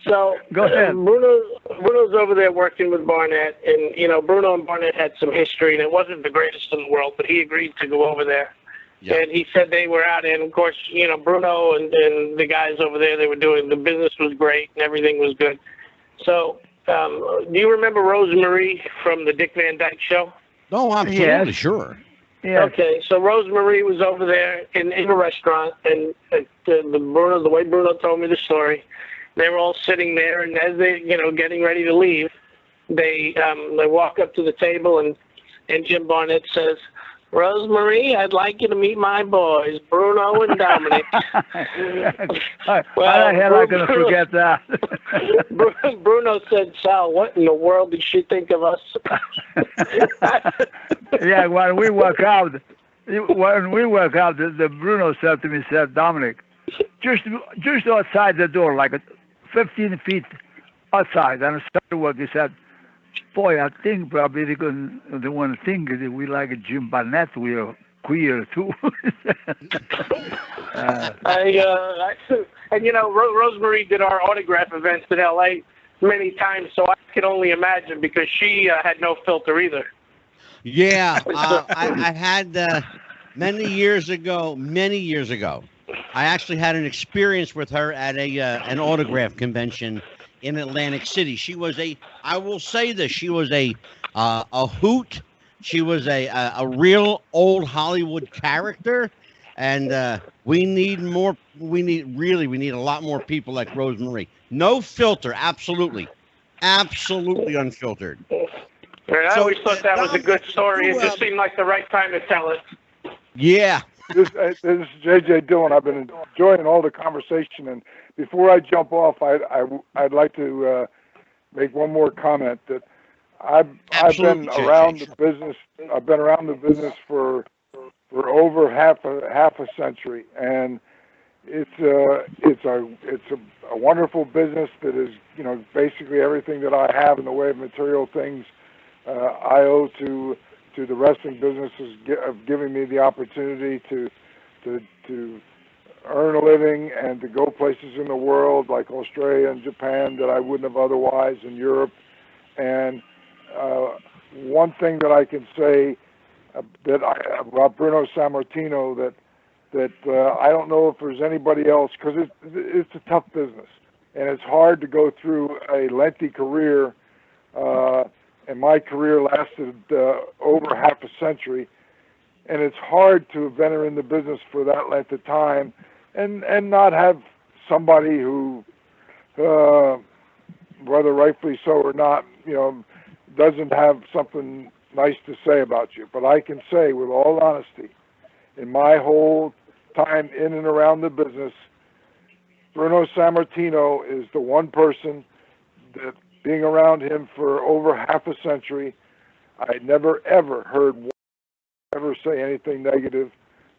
So Go ahead. Bruno's over there working with Barnett, and Bruno and Barnett had some history, and it wasn't the greatest in the world, but he agreed to go over there. Yeah. And he said they were out, and of course, Bruno and the guys over there, they were doing, the business was great and everything was good. So, do you remember Rosemarie from the Dick Van Dyke Show? Oh, absolutely, yes. Sure. Yeah. Okay, so Rosemarie was over there in a restaurant, and the way Bruno told me the story, they were all sitting there, and as they, getting ready to leave, they walk up to the table, and Jim Barnett says, "Rosemarie, I'd like you to meet my boys, Bruno and Dominic." Well, how the hell am I going to forget that? Bruno said, "Sal, what in the world did she think of us?" Yeah, when we walk out, the Bruno said to me, "Dominic, just outside the door, like 15 feet outside," and I started work. He said, "Boy, I think probably they want to think that we like Jim Barnett. We are queer too." Rosemarie did our autograph events in L.A. many times, so I could only imagine because she had no filter either. Yeah, I had many years ago. I actually had an experience with her at an autograph convention in Atlantic City. She was I will say this, she was a hoot. She was a real old Hollywood character, and we need a lot more people like Rosemarie. No filter, absolutely unfiltered. I always thought that was a good story. It just seemed like the right time to tell it. Yeah. This is J.J. Dillon. I've been enjoying all the conversation, and before I jump off, I'd like to make one more comment that I've been around the business. I've been around the business for over half a century, and it's a wonderful business that is basically everything that I have in the way of material things I owe to the wrestling businesses of giving me the opportunity to earn a living and to go places in the world like Australia and Japan that I wouldn't have otherwise, in Europe. And one thing that I can say about Bruno Sammartino that I don't know if there's anybody else, because it's a tough business and it's hard to go through a lengthy career. And my career lasted over half a century, and it's hard to have been in the business for that length of time and not have somebody who, whether rightfully so or not, doesn't have something nice to say about you. But I can say with all honesty, in my whole time in and around the business, Bruno Sammartino is the one person that, being around him for over half a century, I never ever heard one ever say anything negative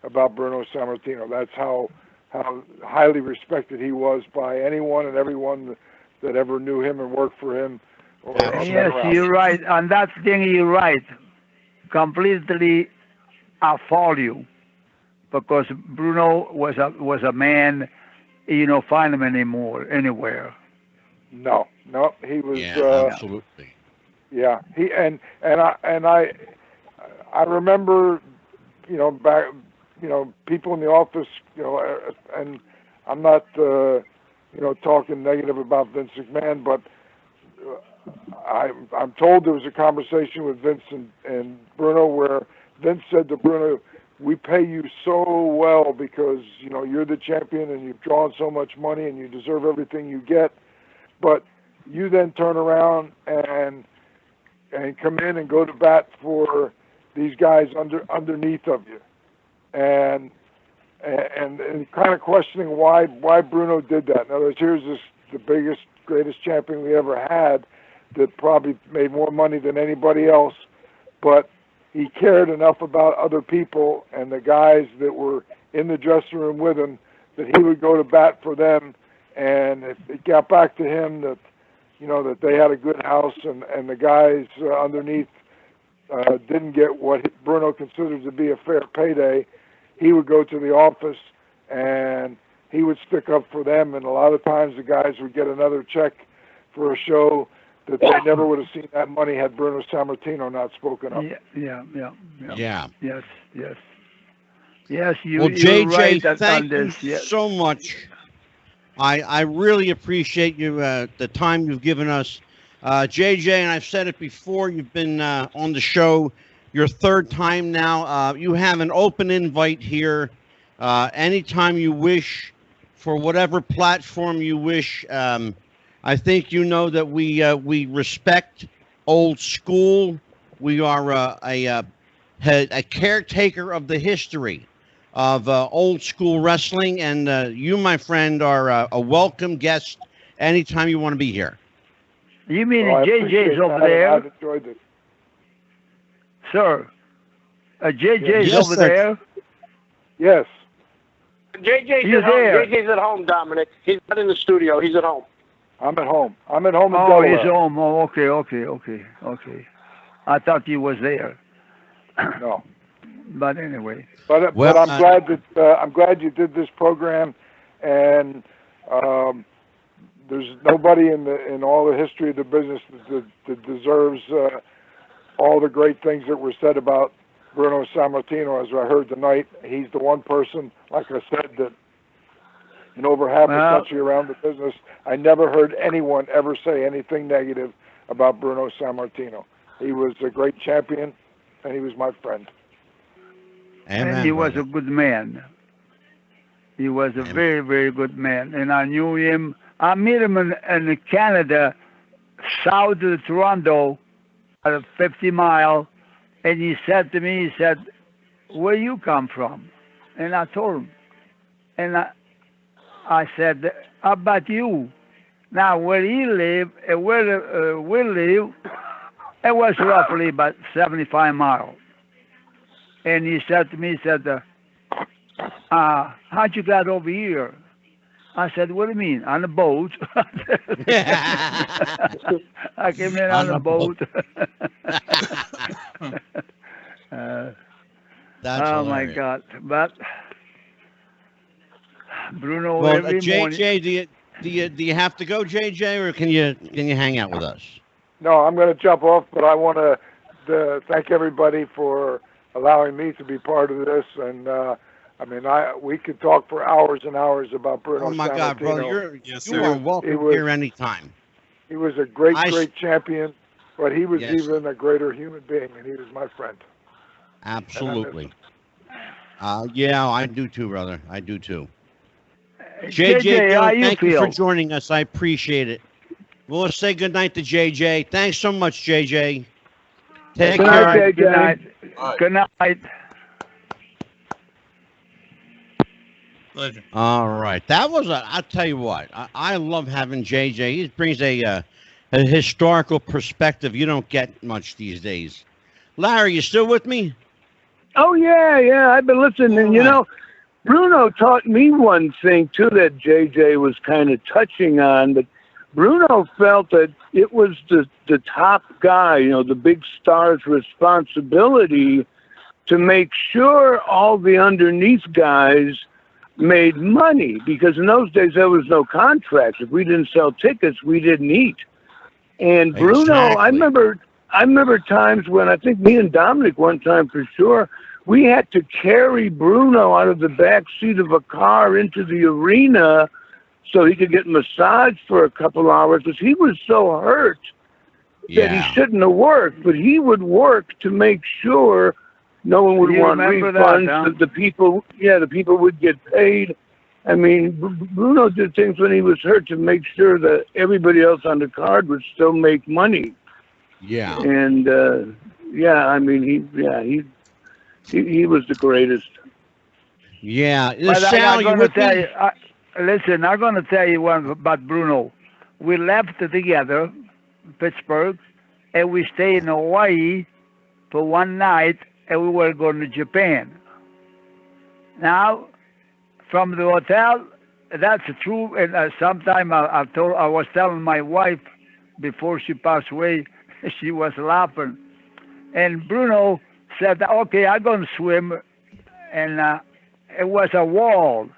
about Bruno Sammartino. That's how highly respected he was by anyone and everyone that ever knew him and worked for him. Yes, you're right. On that thing, you're right. Completely, I follow you, because Bruno was a man. You don't find him anywhere. No, he was. Yeah, absolutely. Yeah, he and I remember, back, people in the office, and I'm not, talking negative about Vince McMahon, but I'm told there was a conversation with Vince and Bruno where Vince said to Bruno, "We pay you so well because you're the champion and you've drawn so much money and you deserve everything you get." But you then turn around and come in and go to bat for these guys underneath of you, and kind of questioning why Bruno did that. In other words, here's the biggest, greatest champion we ever had that probably made more money than anybody else, but he cared enough about other people and the guys that were in the dressing room with him that he would go to bat for them. And it got back to him that, that they had a good house and the guys underneath didn't get what Bruno considered to be a fair payday. He would go to the office and he would stick up for them, and a lot of times the guys would get another check for a show that they never would have seen that money had Bruno Sammartino not spoken up. Yeah. Yes. Yes, well, you're JJ, right on thank this. you Yes. so much. I really appreciate you the time you've given us. JJ, and I've said it before, you've been on the show your third time now. You have an open invite here anytime you wish, for whatever platform you wish. I think you know that we respect old school. We are a caretaker of the history of old school wrestling, and you, my friend, are a welcome guest anytime you want to be here. You mean Well, I JJ's appreciate over that, there? and I've enjoyed it. Sir, JJ's Yes, over sir. there? Yes. JJ's He's at home. there. JJ's at home, Dominic. He's not in the studio. He's at home. I'm at home. I'm at home in Oh, Delaware. he's home. Oh, okay. I thought he was there. No. But anyway. But Well, I'm glad you did this program, and there's nobody in all the history of the business that deserves all the great things that were said about Bruno Sammartino. As I heard tonight, he's the one person, like I said, that in over half the country around the business, I never heard anyone ever say anything negative about Bruno Sammartino. He was a great champion, and he was my friend. Amen, And he was brother. a good man. He was a very, very good man. And I knew him. I met him in Canada, south of Toronto, at 50 Mile. And he said to me, where you come from? And I told him. And I said, how about you? Now, where he lived and where we live, it was roughly about 75 miles. And he said to me, how'd you got over here? I said, what do you mean? On a boat. I came in on a boat. That's oh, my hilarious. God. But Bruno, Well, every morning. JJ, do you have to go, JJ, or can you hang out with us? No, I'm going to jump off, but I want to thank everybody for allowing me to be part of this. And we could talk for hours and hours about Bruno Oh my Sammartino. God, brother, Yes, you sir. are welcome here anytime. He was a great I- champion, but he was Yes. even a greater human being, and he was my friend. Absolutely. Yeah, I do too, brother. I do too. JJ, JJ, how Dillon, you thank you feel? for joining us. I appreciate it. We'll say good night to JJ. Thanks so much, JJ. Take Good care. night, Good JJ. night. Bye. Good night. Legend. All right. That was I'll tell you what. I love having JJ. He brings a historical perspective you don't get much these days. Larry, you still with me? Oh, yeah. I've been listening. And, Bruno taught me one thing, too, that JJ was kind of touching on. But Bruno felt that it was the top guy, the big star's responsibility to make sure all the underneath guys made money. Because in those days, there was no contracts. If we didn't sell tickets, we didn't eat. And Bruno, I Exactly. remember times when I think me and Dominic one time for sure, we had to carry Bruno out of the back seat of a car into the arena so he could get massaged for a couple hours because he was so hurt that he shouldn't have worked. But he would work to make sure no one would You want remember refunds. that, huh? The people would get paid. I mean, Bruno did things when he was hurt to make sure that everybody else on the card would still make money. Yeah. And he was the greatest. Yeah. But Sal, I'm you going to with tell me? you, listen, I'm going to tell you one about Bruno. We left together, Pittsburgh, and we stayed in Hawaii for one night, and we were going to Japan. Now, from the hotel, that's true. And sometime I was telling my wife before she passed away, she was laughing. And Bruno said, okay, I'm going to swim. And it was a wall.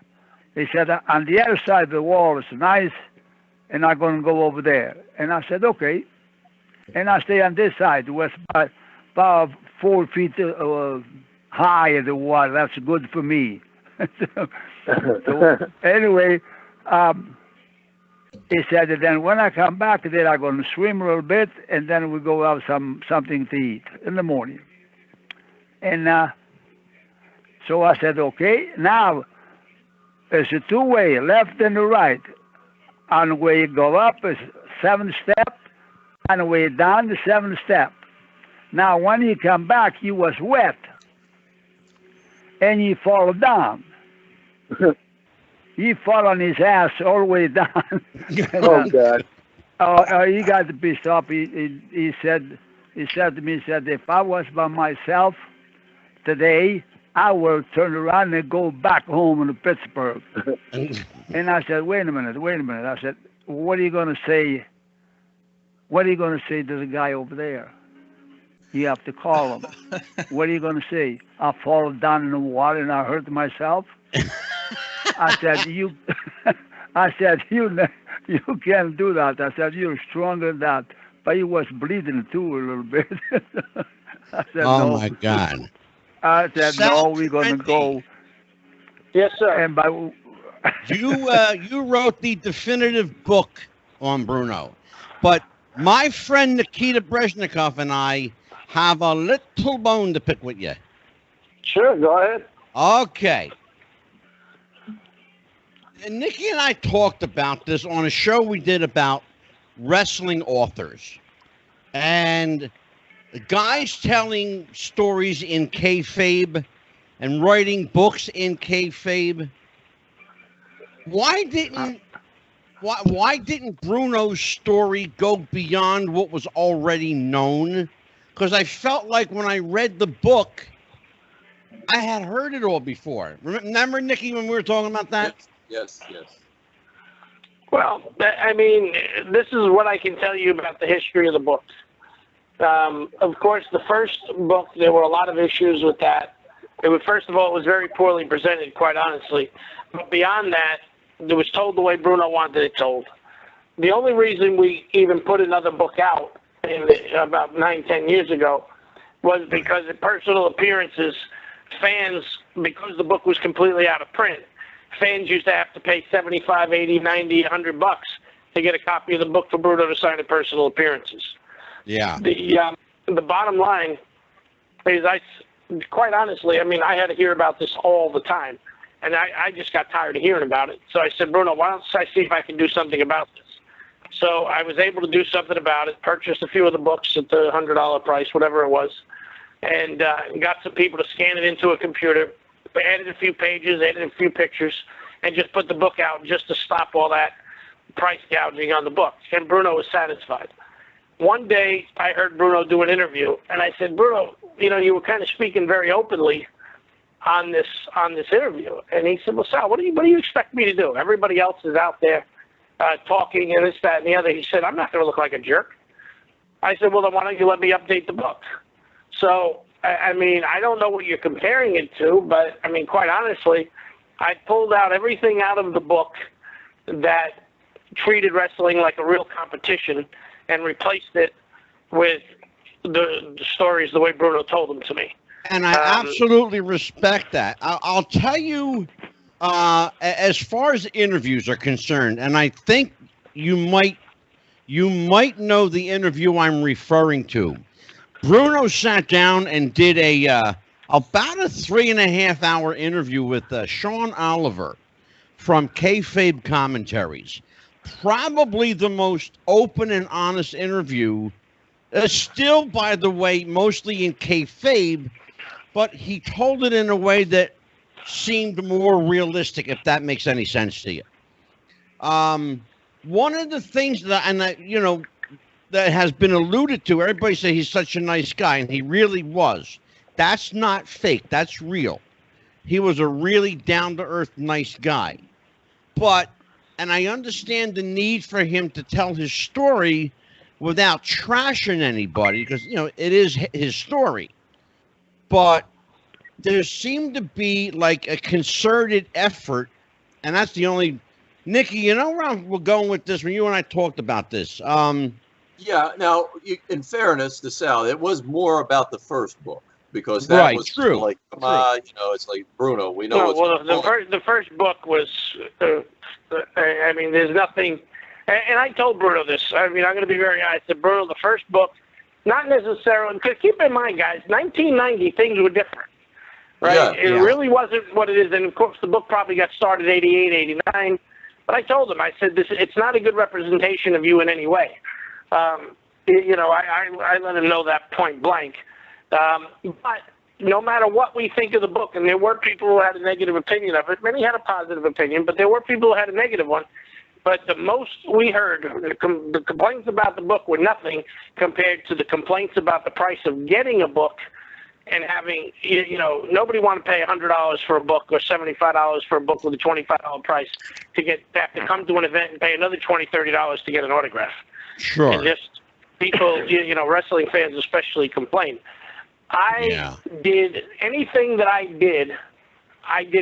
He said, on the other side of the wall is nice, and I'm going to go over there. And I said, okay. And I stay on this side. It was about 4 feet high, the water. That's good for me. So anyway, he said that then when I come back, then I'm going to swim a little bit, and then we go have something to eat in the morning. And so I said, okay, now it's a two-way, left and the right. On the way you go up is 7 step, on the way down the 7 step. Now when you come back, you was wet, and you fall down. He fall on his ass all the way down. Oh God! He got pissed off. He said to me, if I was by myself today, I will turn around and go back home to Pittsburgh. And I said, wait a minute. I said, what are you going to say? What are you going to say to the guy over there? You have to call him. What are you going to say? I fall down in the water and I hurt myself? I said, you can't do that. I said, you're stronger than that. But he was bleeding too a little bit. I said, oh, no. my God. I said, no, we're going to go. Yes, sir. And by You wrote the definitive book on Bruno. But my friend Nikita Breznikov and I have a little bone to pick with you. Sure, go ahead. Okay. And Nikki and I talked about this on a show we did about wrestling authors. And the guys telling stories in kayfabe and writing books in kayfabe. Why didn't Bruno's story go beyond what was already known? Because I felt like when I read the book, I had heard it all before. Remember, Nikki, when we were talking about that? Yes. Well, I mean, this is what I can tell you about the history of the books. Of course, the first book, there were a lot of issues with that. First of all, it was very poorly presented, quite honestly. But beyond that, it was told the way Bruno wanted it told. The only reason we even put another book out about 9-10 years ago was because of personal appearances, fans, because the book was completely out of print, fans used to have to pay $75, $80, $90, $100 to get a copy of the book for Bruno to sign at personal appearances. Yeah. The bottom line is, quite honestly, I mean, I had to hear about this all the time, and I just got tired of hearing about it. So I said, Bruno, why don't I see if I can do something about this? So I was able to do something about it, purchased a few of the books at the $100 price, whatever it was, and got some people to scan it into a computer, added a few pages, added a few pictures, and just put the book out just to stop all that price gouging on the book. And Bruno was satisfied. One day I heard Bruno do an interview, and I said, Bruno, you were kind of speaking very openly on this interview. And he said, well, Sal, what do you expect me to do? Everybody else is out there talking and this, that, and the other. He said, I'm not going to look like a jerk. I said, well, then why don't you let me update the book? So, I mean, I don't know what you're comparing it to, but, I mean, quite honestly, I pulled out everything out of the book that treated wrestling like a real competition and replaced it with the stories the way Bruno told them to me. And I absolutely respect that. I'll tell you, as far as interviews are concerned, and I think you might know the interview I'm referring to. Bruno sat down and did about a 3.5-hour interview with Sean Oliver from Kayfabe Commentaries. Probably the most open and honest interview. Still, by the way, mostly in kayfabe, but he told it in a way that seemed more realistic, if that makes any sense to you. One of the things that has been alluded to, everybody say he's such a nice guy, and he really was. That's not fake. That's real. He was a really down-to-earth, nice guy. And I understand the need for him to tell his story without trashing anybody, because, it is his story. But there seemed to be like a concerted effort, And that's the only. Nikki, you know where we're going with this when you and I talked about this. Yeah. Now, in fairness to Sal, it was more about the first book because that was true. Like, come on, it's like Bruno. We know what's going on. The first book was. I mean, there's nothing. And I told Bruno this. I mean, I'm going to be very honest. I said, Bruno, the first book, not necessarily, because keep in mind, guys, 1990, things were different, right? Yeah, it really wasn't what it is. And, of course, the book probably got started 88, 89. But I told him, I said, it's not a good representation of you in any way. I let him know that point blank. But no matter what we think of the book, and there were people who had a negative opinion of it, many had a positive opinion, but there were people who had a negative one. But the most we heard, the complaints about the book were nothing compared to the complaints about the price of getting a book and having, nobody wanted to pay $100 for a book or $75 for a book with a $25 price to have to come to an event and pay another $20, $30 to get an autograph. Sure. And just people, wrestling fans especially complain. I did anything that I did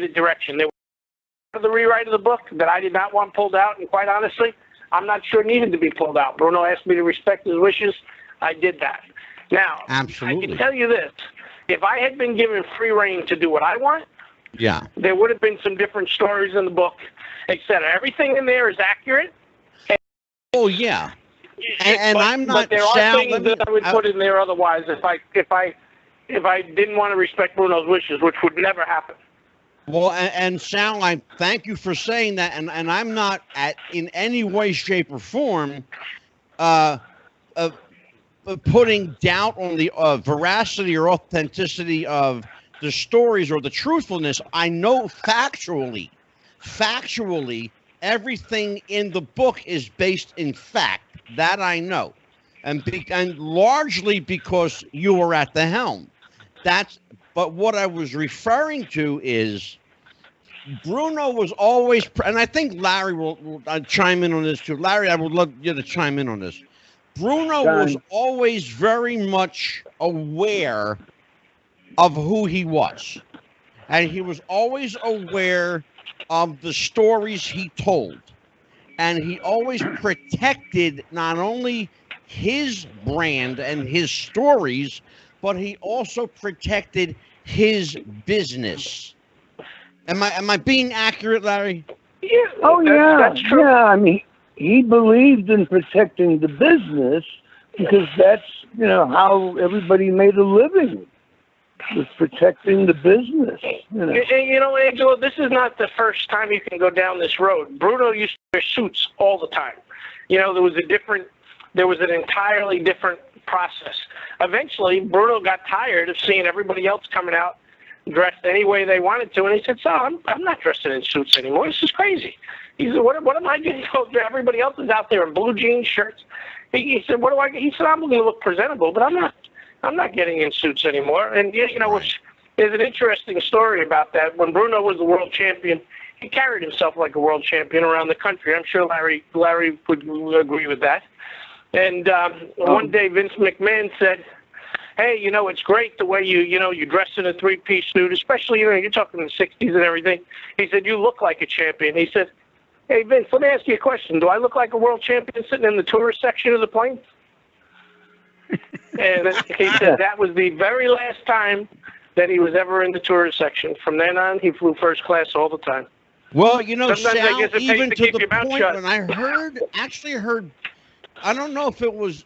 a direction. There was the rewrite of the book that I did not want pulled out, and quite honestly, I'm not sure it needed to be pulled out. Bruno asked me to respect his wishes. I did that. Now, absolutely. I can tell you this. If I had been given free reign to do what I want, there would have been some different stories in the book, etc. Everything in there is accurate. Oh, yeah. And I'm not. But there are things that I would put in there otherwise if I didn't want to respect Bruno's wishes, which would never happen. Well, and Sal, I thank you for saying that, and I'm not in any way, shape, or form putting doubt on the veracity or authenticity of the stories or the truthfulness. I know factually, everything in the book is based in fact. That I know, and largely because you were at the helm. But what I was referring to is Bruno was always, and I think Larry will chime in on this too. Larry, I would love you to chime in on this. Bruno was always very much aware of who he was, and he was always aware of the stories he told. And he always protected not only his brand and his stories, but he also protected his business. Am I being accurate, Larry? Yeah. Oh, that's true. Yeah, I mean, he believed in protecting the business because that's, how everybody made a living. Was protecting the business. Angelo, this is not the first time you can go down this road. Bruno used to wear suits all the time. There was an entirely different process. Eventually, Bruno got tired of seeing everybody else coming out dressed any way they wanted to, and he said, "So I'm not dressing in suits anymore. This is crazy." He said, "What am I doing? Everybody else is out there in blue jeans, shirts." He said, "What do I?" He said, "I'm going to look presentable, but I'm not getting in suits anymore." And, which is an interesting story about that. When Bruno was the world champion, he carried himself like a world champion around the country. I'm sure Larry would agree with that. And one day Vince McMahon said, "Hey, it's great the way you dress in a three-piece suit, especially, you're talking in the 60s and everything." He said, "You look like a champion." He said, "Hey, Vince, let me ask you a question. Do I look like a world champion sitting in the tourist section of the plane?" And he said that was the very last time that he was ever in the tourist section. From then on, he flew first class all the time. Well, Sal, even to the point when I heard, I don't know if it was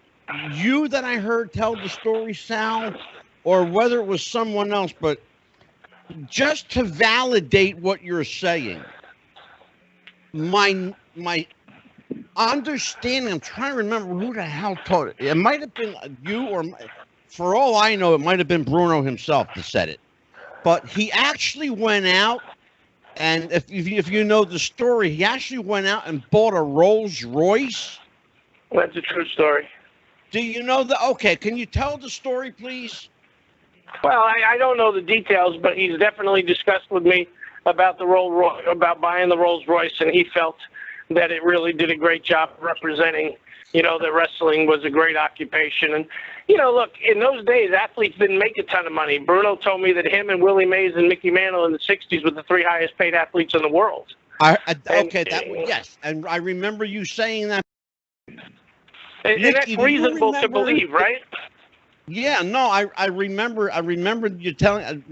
you that I heard tell the story, Sal, or whether it was someone else, but just to validate what you're saying, my understanding, I'm trying to remember who the hell told it. It might have been you, or for all I know, it might have been Bruno himself that said it. But he actually went out, and if you know the story, he actually went out and bought a Rolls Royce. That's a true story. Do you know the? Okay, can you tell the story, please? Well, I don't know the details, but he's definitely discussed with me about about buying the Rolls Royce, and he felt that it really did a great job representing, that wrestling was a great occupation. And, look, in those days, athletes didn't make a ton of money. Bruno told me that him and Willie Mays and Mickey Mantle in the 60s were the three highest paid athletes in the world. Okay, yes, and I remember you saying that. And Nikki, that's do you reasonable to remember- believe, right? Yeah, no, I remember you telling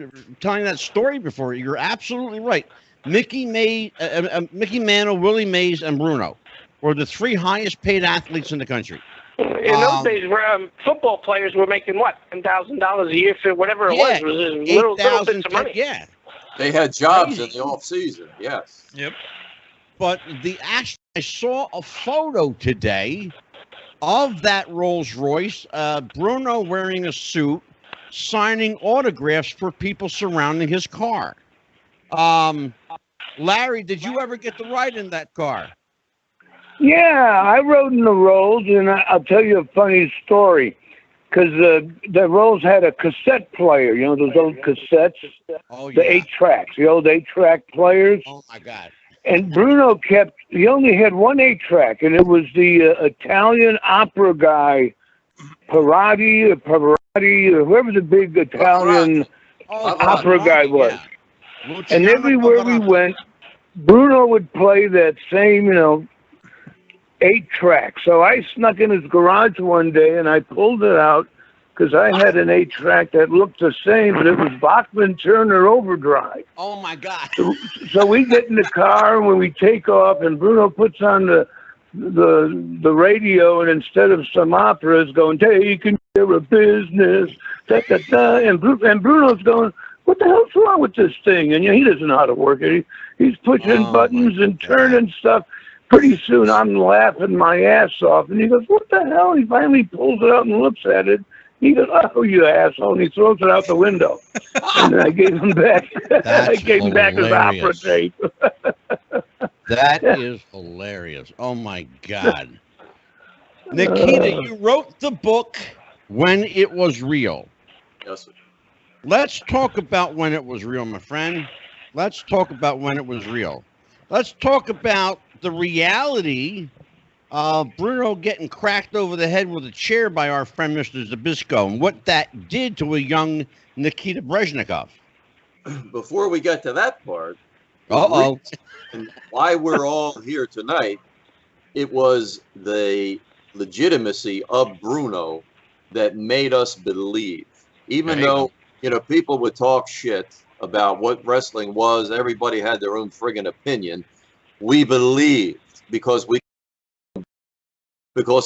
that story before. You're absolutely right. Mickey Mantle, Willie Mays, and Bruno were the 3 highest paid athletes in the country. In those days, football players were making what, $10,000 a year for whatever it was. It was little bits of money. Yeah, They had jobs in the off season. Yes. Yep. but I saw a photo today of that Rolls Royce, Bruno wearing a suit, signing autographs for people surrounding his car. Larry, did you ever get to ride in that car? Yeah, I rode in the Rolls, and I'll tell you a funny story. Because the Rolls had a cassette player, you know, those old cassettes, Oh, yeah. the 8-tracks, the old 8-track players. Oh, my God. And Bruno he only had one 8-track, and it was the Italian opera guy, Pavarotti, or whoever the big Italian opera guy was. Yeah. And Luciano everywhere we Pavarotti. went, Bruno would play that same, 8-track. So I snuck in his garage one day, and I pulled it out because I had an 8-track that looked the same, but it was Bachman Turner Overdrive. Oh, my God. So we get in the car when we take off, and Bruno puts on the radio, and instead of some operas going, taking care of business, da, da, da, and Bruno's going, what the hell's wrong with this thing? And he doesn't know how to work it. He's pushing buttons and turning stuff. Pretty soon I'm laughing my ass off, and he goes, what the hell? He finally pulls it out and looks at it. He goes, oh, you asshole, and he throws it out the window. And then I gave him back. I gave him back his opera tape. That is hilarious. Oh, my God. Nikita, you wrote the book When It Was Real. Yes, sir. Let's talk about when it was real, my friend. Let's talk about when it was real. Let's talk about the reality of Bruno getting cracked over the head with a chair by our friend Mr. Zbyszko and what that did to a young Nikita Breznikov. Before we get to that part, Uh-oh. and why we're all here tonight, it was the legitimacy of Bruno that made us believe. Even though, people would talk shit about what wrestling was, everybody had their own friggin' opinion. We believed because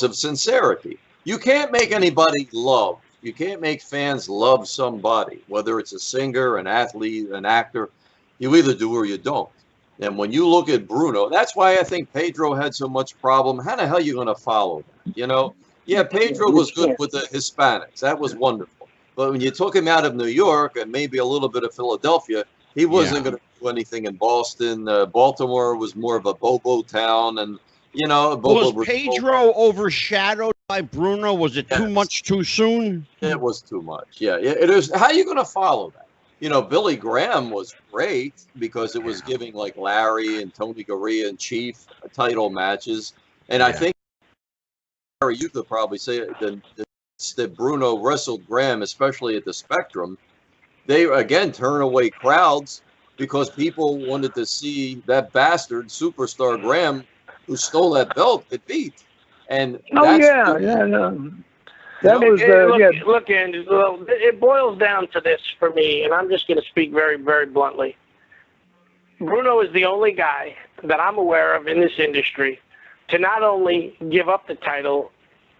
of sincerity. You can't make anybody love. You can't make fans love somebody, whether it's a singer, an athlete, an actor. You either do or you don't. And when you look at Bruno, that's why I think Pedro had so much problem. How the hell are you going to follow that? Yeah, Pedro was good with the Hispanics. That was wonderful. But when you took him out of New York and maybe a little bit of Philadelphia, he wasn't going to do anything in Boston. Baltimore was more of a Bobo town. And, was Pedro overshadowed by Bruno? Was it too much too soon? It was too much. Yeah, it is. How are you going to follow that? Billy Graham was great because it was giving like Larry and Tony Garea and Chief title matches. And I think you could probably say that Bruno wrestled Graham, especially at the Spectrum. They, again, turn away crowds because people wanted to see that bastard, Superstar Graham, who stole that belt, get beat. And That was look, Andy. It boils down to this for me, and I'm just going to speak very, very bluntly. Bruno is the only guy that I'm aware of in this industry to not only give up the title,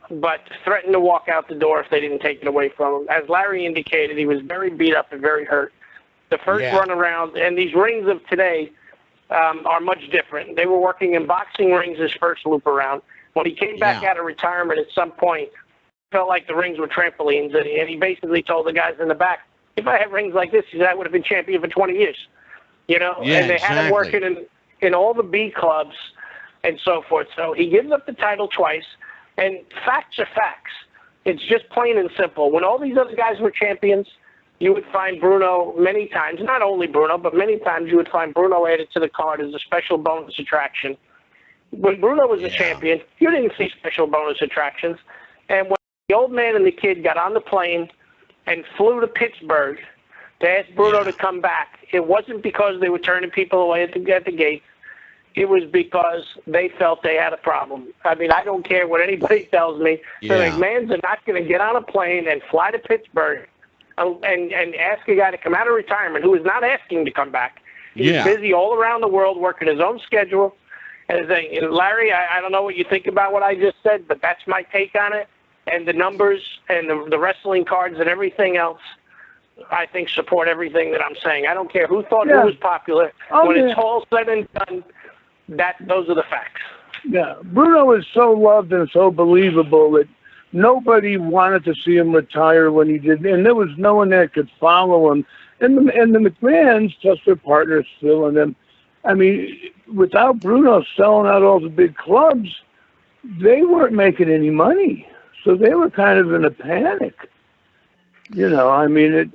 but threaten to walk out the door if they didn't take it away from him. As Larry indicated, he was very beat up and very hurt. The first run around, and these rings of today are much different. They were working in boxing rings his first loop around. When he came back out of retirement at some point, felt like the rings were trampolines, and he basically told the guys in the back, if I had rings like this, he said, I would have been champion for 20 years. And they had him working in all the B clubs and so forth. So he gives up the title twice, and facts are facts. It's just plain and simple. When all these other guys were champions, you would find Bruno many times, not only Bruno, but many times you would find Bruno added to the card as a special bonus attraction. When Bruno was a champion, you didn't see special bonus attractions. And when the old man and the kid got on the plane and flew to Pittsburgh to ask Bruno to come back, it wasn't because they were turning people away at the gate. it was because they felt they had a problem. I mean, I don't care what anybody tells me. Yeah. The McMahons are not going to get on a plane and fly to Pittsburgh and ask a guy to come out of retirement who is not asking to come back. He's busy all around the world working his own schedule. And Larry, I don't know what you think about what I just said, but that's my take on it. And the numbers and the wrestling cards and everything else, I think, support everything that I'm saying. I don't care who thought who was popular. When it's all said and done, those are the facts. Yeah, Bruno is so loved and so believable that nobody wanted to see him retire when he did, and there was no one that could follow him. And the McMahons, plus their partners, Phil and them, I mean, without Bruno selling out all the big clubs, they weren't making any money. So they were kind of in a panic. You know, can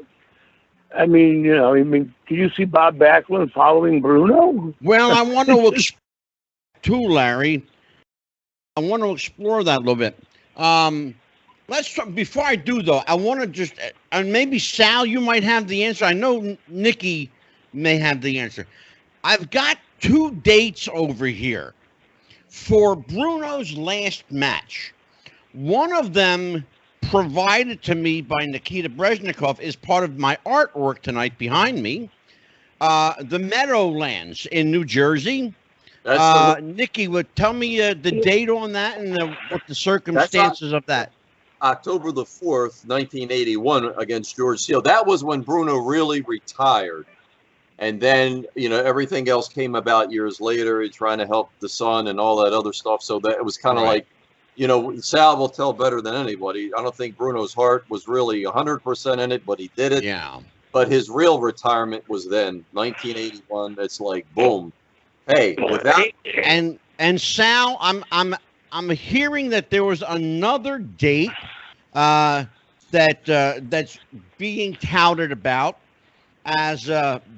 you see Bob Backlund following Bruno? Well, I want to explore too, Larry. I want to explore that a little bit. Let's try, before I do though, I want to just, and maybe Sal, you might have the answer. I know Nikki may have the answer. I've got 2 dates over here for Bruno's last match. One of them, provided to me by Nikita Breznikov, is part of my artwork tonight behind me. The Meadowlands in New Jersey. Nikki, would tell me the date on that and what the circumstances of that. October the 4th, 1981, against George Steele. That was when Bruno really retired. And then, you know, everything else came about years later. He's trying to help the son and all that other stuff. So that it was kind of like, you know, Sal will tell better than anybody. I don't think Bruno's heart was really 100% in it, but he did it. Yeah. But his real retirement was then, 1981. It's like, boom. Hey, without and Sal, I'm hearing that there was another date that's being touted about as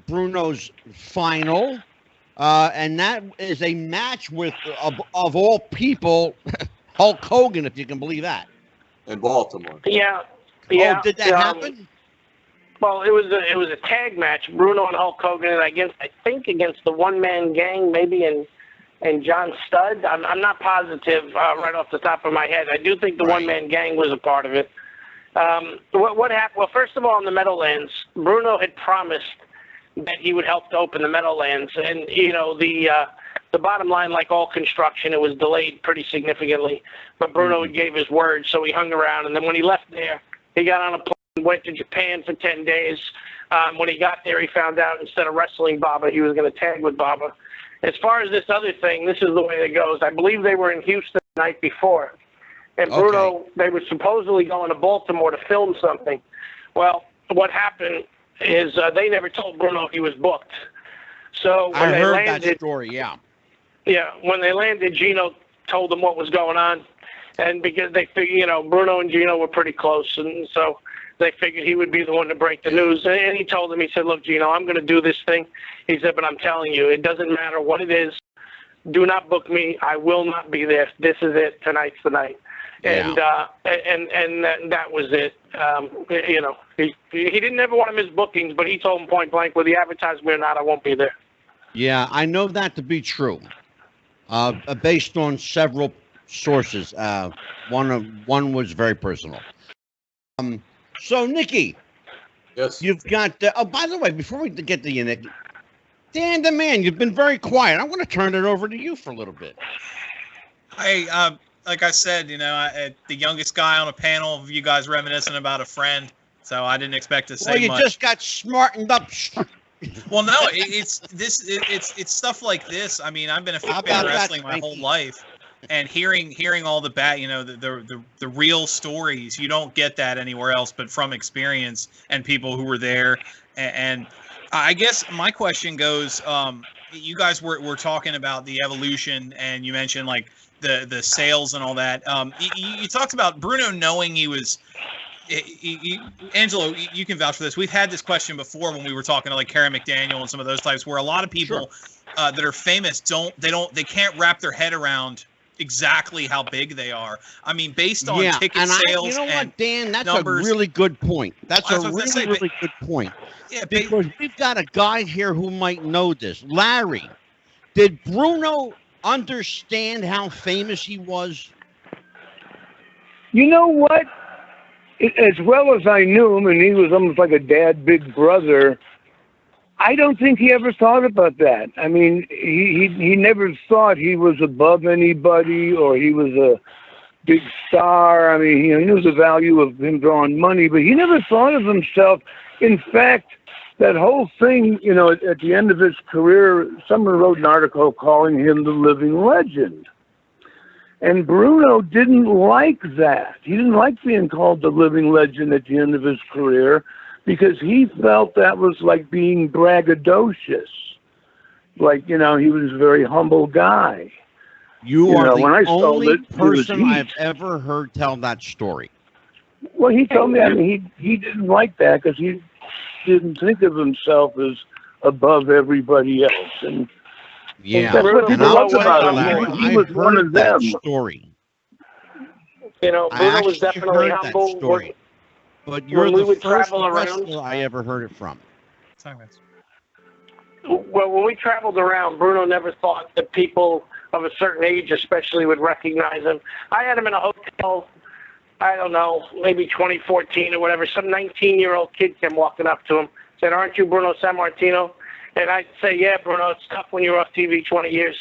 Bruno's final, and that is a match with of all people, Hulk Hogan, if you can believe that. In Baltimore. Yeah. Oh, did that happen? Well, it was a tag match, Bruno and Hulk Hogan, and I think against the One Man Gang, maybe and John Studd. I'm not positive right off the top of my head. I do think the One Man Gang was a part of it. What happened? Well, first of all, in the Meadowlands, Bruno had promised that he would help to open the Meadowlands, and you know the bottom line, like all construction, it was delayed pretty significantly. But Bruno gave his word, so he hung around, and then when he left there, he got on a plane. Went to Japan for 10 days. When he got there, he found out instead of wrestling Baba, he was going to tag with Baba. As far as this other thing, this is the way it goes. I believe they were in Houston the night before. And Bruno, they were supposedly going to Baltimore to film something. Well, what happened is they never told Bruno he was booked. So when I they heard landed, that story, yeah. Yeah, when they landed, Gino told them what was going on. And because they figured, you know, Bruno and Gino were pretty close, and so they figured he would be the one to break the news. And he told them, he said, look, Gino, I'm going to do this thing. He said, but I'm telling you, it doesn't matter what it is. Do not book me. I will not be there. This is it. Tonight's the night. And that was it. You know, he didn't ever want to miss bookings, but he told him point blank, whether you advertise me or not, I won't be there. Yeah, I know that to be true. Based on several sources. One was very personal. So, Nikki, yes, you've got. Oh, by the way, before we get to you, Nikki, Dan the man, you've been very quiet. I want to turn it over to you for a little bit. Hey, like I said, you know, the youngest guy on a panel of you guys reminiscing about a friend, so I didn't expect to say much. Well, you just got smartened up. Well, no, it's stuff like this. I mean, I've been a fan of wrestling my whole life. And hearing all the the real stories, you don't get that anywhere else but from experience and people who were there. And I guess my question goes, you guys were talking about the evolution, and you mentioned like the sales and all that. You talked about Bruno knowing he was. Angelo, you can vouch for this. We've had this question before when we were talking to like Karen McDaniel and some of those types, where a lot of people that are famous they can't wrap their head around exactly how big they are. I mean, based on ticket sales, you know what, Dan? That's numbers, a really good point. That's a really good point. Yeah, because we've got a guy here who might know this. Larry, Did Bruno understand how famous he was? You know what? As well as I knew him, and he was almost like a dad, big brother, I don't think he ever thought about that. I mean, he never thought he was above anybody or he was a big star. I mean, he knew the value of him drawing money, but he never thought of himself. In fact, that whole thing, you know, at the end of his career, someone wrote an article calling him the living legend. And Bruno didn't like that. He didn't like being called the living legend at the end of his career because he felt that was like being braggadocious. Like, you know, he was a very humble guy. You are the when I only it, person I've ever heard tell that story. Well, he told me, I mean, he didn't like that because he didn't think of himself as above everybody else. And yeah, that's what people loved about him. Larry, He was one of them. Story. You know, Bruno was definitely humble. Story, but you're the first wrestler around, I ever heard it from. Well, when we traveled around, Bruno never thought that people of a certain age especially would recognize him. I had him in a hotel, I don't know, maybe 2014 or whatever. Some 19-year-old kid came walking up to him, said, "Aren't you Bruno Sammartino?" And I'd say, "Yeah, Bruno, it's tough when you're off TV 20 years.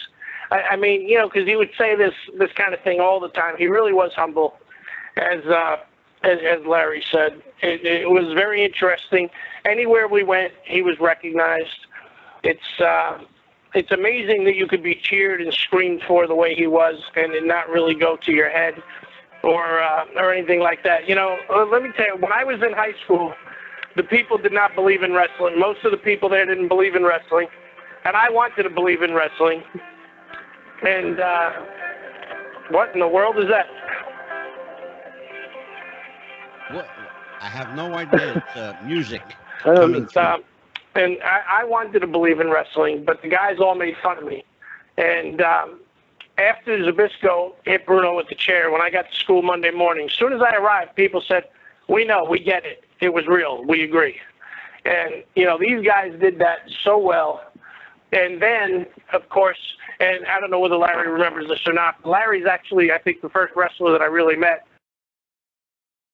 I mean, you know, because he would say this kind of thing all the time. He really was humble, as Larry said. It was very interesting. Anywhere we went, he was recognized. It's amazing that you could be cheered and screamed for the way he was and it not really go to your head or anything like that. You know, let me tell you, when I was in high school, the people did not believe in wrestling. Most of the people there didn't believe in wrestling, and I wanted to believe in wrestling. And what in the world is that? What? I have no idea. It's music. And I wanted to believe in wrestling, but the guys all made fun of me. And after Zbyszko hit Bruno with the chair, when I got to school Monday morning, as soon as I arrived, people said, "We know, we get it. It was real. We agree." And, you know, these guys did that so well. And then, of course, and I don't know whether Larry remembers this or not, Larry's actually, I think, the first wrestler that I really met.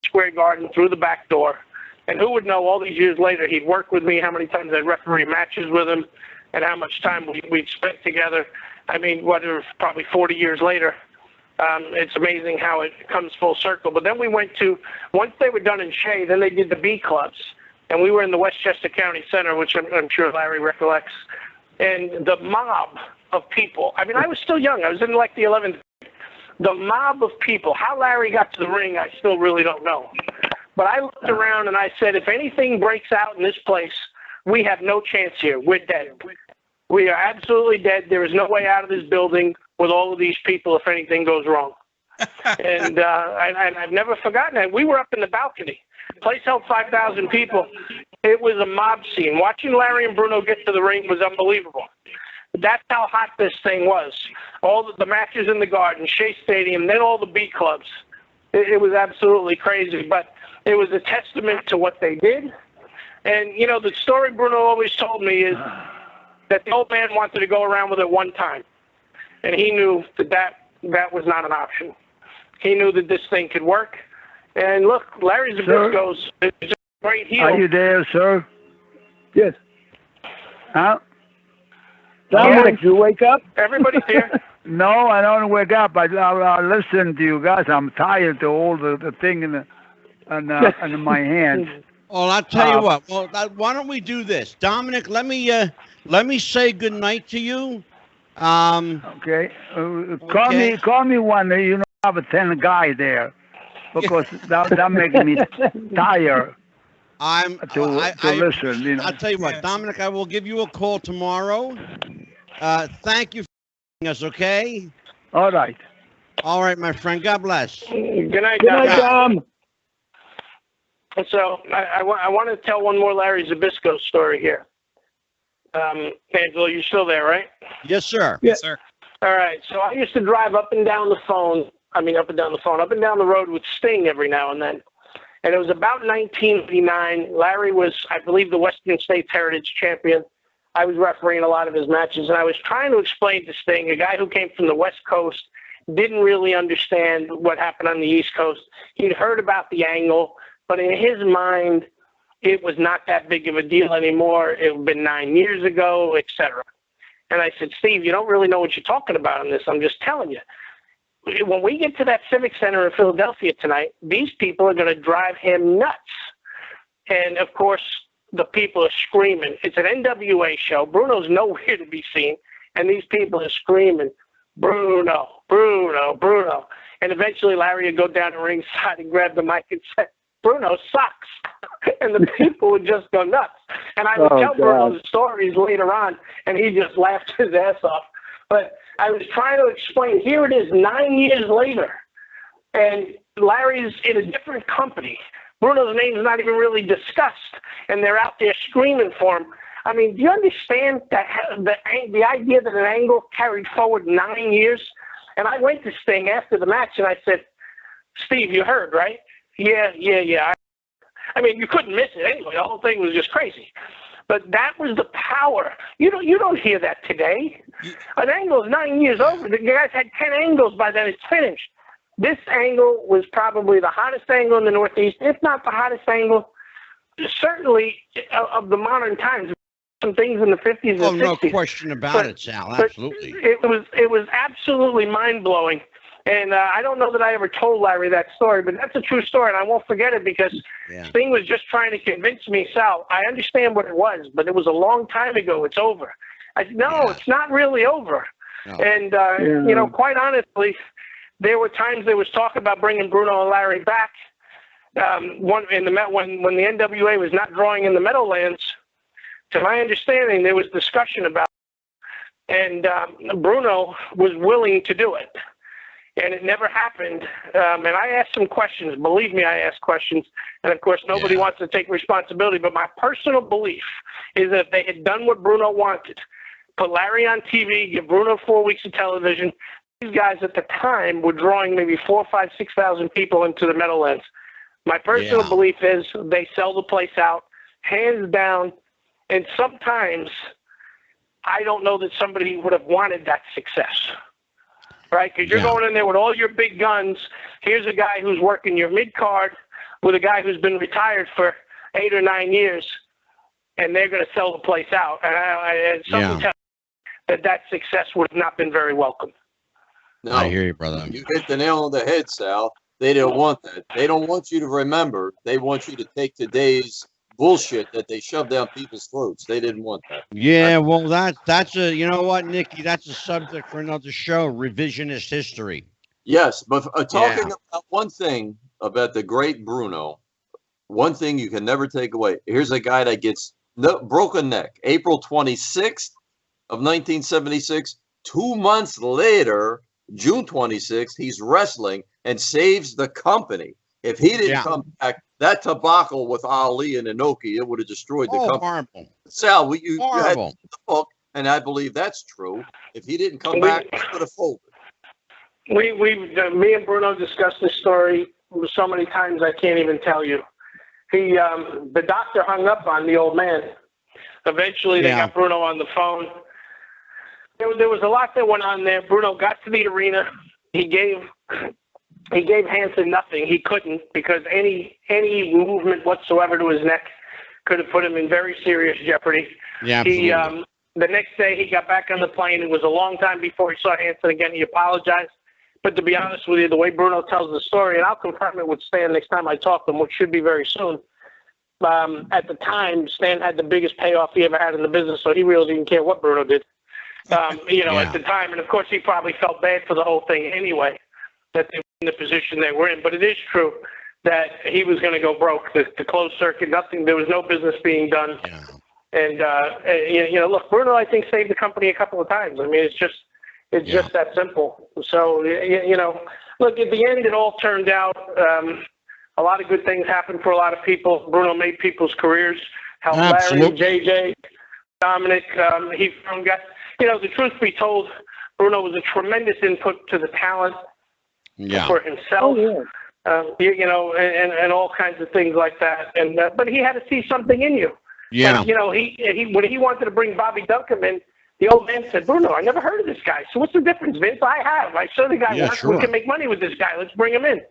Square Garden through the back door. And who would know all these years later, he'd work with me, how many times I'd referee matches with him, and how much time we'd spent together. I mean, probably 40 years later. It's amazing how it comes full circle. But then we went to, once they were done in Shea, then they did the B clubs. And we were in the Westchester County Center, which I'm sure Larry recollects. And the mob of people, I mean, I was still young. I was in like the 11th. The mob of people, how Larry got to the ring, I still really don't know. But I looked around and I said, if anything breaks out in this place, we have no chance here. We're dead. We are absolutely dead. There is no way out of this building with all of these people if anything goes wrong. And I've never forgotten that. We were up in the balcony. Place held 5,000 people. It was a mob scene. Watching Larry and Bruno get to the ring was unbelievable. That's how hot this thing was. All the matches in the Garden, Shea Stadium, then all the B clubs. It was absolutely crazy. But it was a testament to what they did. And, you know, the story Bruno always told me is that the old man wanted to go around with it one time. And he knew that was not an option. He knew that this thing could work. And look, Larry Zbyszko's is a great heel. Are you there, sir? Yes. Huh? Dominic, did you wake up? Everybody's here. No, I don't wake up. I listen to you guys. I'm tired to hold the thing in my hands. Well, I'll tell you what. Well, why don't we do this, Dominic? Let me say good night to you. Okay. Call me when you know I have a 10 guy there, because that makes me tired. To listen. You know. I'll tell you what, Dominic. I will give you a call tomorrow. Thank you for joining us. Okay. All right. All right, my friend. God bless. Good night, Good night, Dom. So I want to tell one more Larry Zbyszko story here. Angelo, you're still there, right? Yes, sir. Yes, sir. All right. So I used to drive up and down the road with Sting every now and then. And it was about 1989. Larry was, I believe, the Western States Heritage Champion. I was refereeing a lot of his matches, and I was trying to explain to Sting, a guy who came from the West Coast, didn't really understand what happened on the East Coast. He'd heard about the angle, but in his mind, it was not that big of a deal anymore. It had been 9 years ago, etc. And I said, Steve, you don't really know what you're talking about on this. I'm just telling you. When we get to that Civic Center in Philadelphia tonight, these people are going to drive him nuts. And, of course, the people are screaming. It's an NWA show. Bruno's nowhere to be seen. And these people are screaming, Bruno, Bruno, Bruno. And eventually Larry would go down the ringside and grab the mic and say, Bruno sucks. And the people would just go nuts. And I would tell Bruno the stories later on, and he just laughed his ass off. But I was trying to explain, here it is 9 years later, and Larry's in a different company. Bruno's name is not even really discussed, and they're out there screaming for him. I mean, do you understand that the idea that an angle carried forward 9 years? And I went to Sting after the match, and I said, Steve, you heard, right? Yeah. I mean, you couldn't miss it anyway. The whole thing was just crazy. But that was the power. You don't hear that today. An angle is 9 years over. The guys had 10 angles by then. It's finished. This angle was probably the hottest angle in the Northeast, if not the hottest angle, certainly of the modern times. Some things in the 50s and 60s. Oh, no question about it, Sal. Absolutely. It was absolutely mind-blowing. And I don't know that I ever told Larry that story, but that's a true story, and I won't forget it because Sting was just trying to convince me, Sal, I understand what it was, but it was a long time ago. It's over. I said, no, it's not really over. No. And, you know, quite honestly, there were times there was talk about bringing Bruno and Larry back. When the NWA was not drawing in the Meadowlands, to my understanding, there was discussion about it. And Bruno was willing to do it. And it never happened. And I asked some questions. Believe me, I asked questions. And, of course, nobody wants to take responsibility. But my personal belief is that if they had done what Bruno wanted, put Larry on TV, give Bruno 4 weeks of television, these guys at the time were drawing maybe 4,000, 5,000, 6,000 people into the Meadowlands. My personal belief is they sell the place out, hands down. And sometimes I don't know that somebody would have wanted that success. Right, because you're going in there with all your big guns. Here's a guy who's working your mid-card with a guy who's been retired for 8 or 9 years, and they're going to sell the place out. And something tells me that success would have not been very welcome. No, I hear you, brother. You hit the nail on the head, Sal. They don't want that. They don't want you to remember. They want you to take today's bullshit that they shove down people's throats. They didn't want that. Yeah, well, that's a, you know what, Nikki, that's a subject for another show, revisionist history. Yes, but talking about one thing about the great Bruno, one thing you can never take away. Here's a guy that gets broken neck. April 26th of 1976. 2 months later, June 26th, he's wrestling and saves the company. If he didn't come back, that debacle with Ali and Inoki, it would have destroyed the company. Horrible. Sal, you had the book, and I believe that's true. If he didn't come back, he would have folded. Me and Bruno discussed this story so many times I can't even tell you. The doctor hung up on the old man. Eventually, they got Bruno on the phone. There was a lot that went on there. Bruno got to the arena. He gave Hansen nothing. He couldn't, because any movement whatsoever to his neck could have put him in very serious jeopardy. Yeah, absolutely. The next day he got back on the plane. It was a long time before he saw Hansen again. He apologized. But to be honest with you, the way Bruno tells the story, and I'll confirm it with Stan next time I talk to him, which should be very soon. At the time, Stan had the biggest payoff he ever had in the business, so he really didn't care what Bruno did. At the time. And, of course, he probably felt bad for the whole thing anyway, that they were in the position they were in. But it is true that he was going to go broke. The closed circuit, nothing. There was no business being done. Yeah. And, look, Bruno, I think, saved the company a couple of times. I mean, it's just that simple. So, look, at the end, it all turned out. A lot of good things happened for a lot of people. Bruno made people's careers. Helped Larry, JJ, Dominic. The truth be told, Bruno was a tremendous input to the talent for himself. And all kinds of things like that. And but he had to see something in you. Yeah. Like, you know, he when he wanted to bring Bobby Duncan in, the old man said, Bruno, I never heard of this guy. So what's the difference, Vince? I have. I saw the guy once. Sure. We can make money with this guy. Let's bring him in.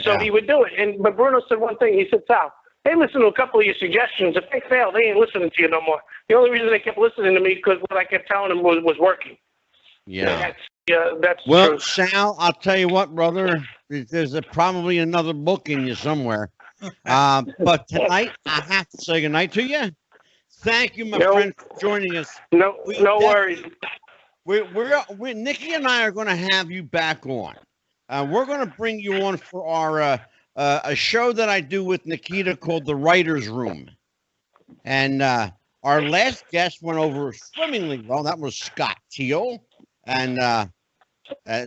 So Yeah. he would do it. But Bruno said one thing. He said, Sal, they listen to a couple of your suggestions. If they fail, they ain't listening to you no more. The only reason they kept listening to me because what I kept telling them was working. Yeah. That's Well, true. Sal, I'll tell you what, brother. There's probably another book in you somewhere. But tonight, I have to say goodnight to you. Thank you, my friend, for joining us. No worries. We're Nikki and I are going to have you back on. We're going to bring you on for our a show that I do with Nikita called The Writer's Room. And our last guest went over swimmingly well. That was Scott Teal. And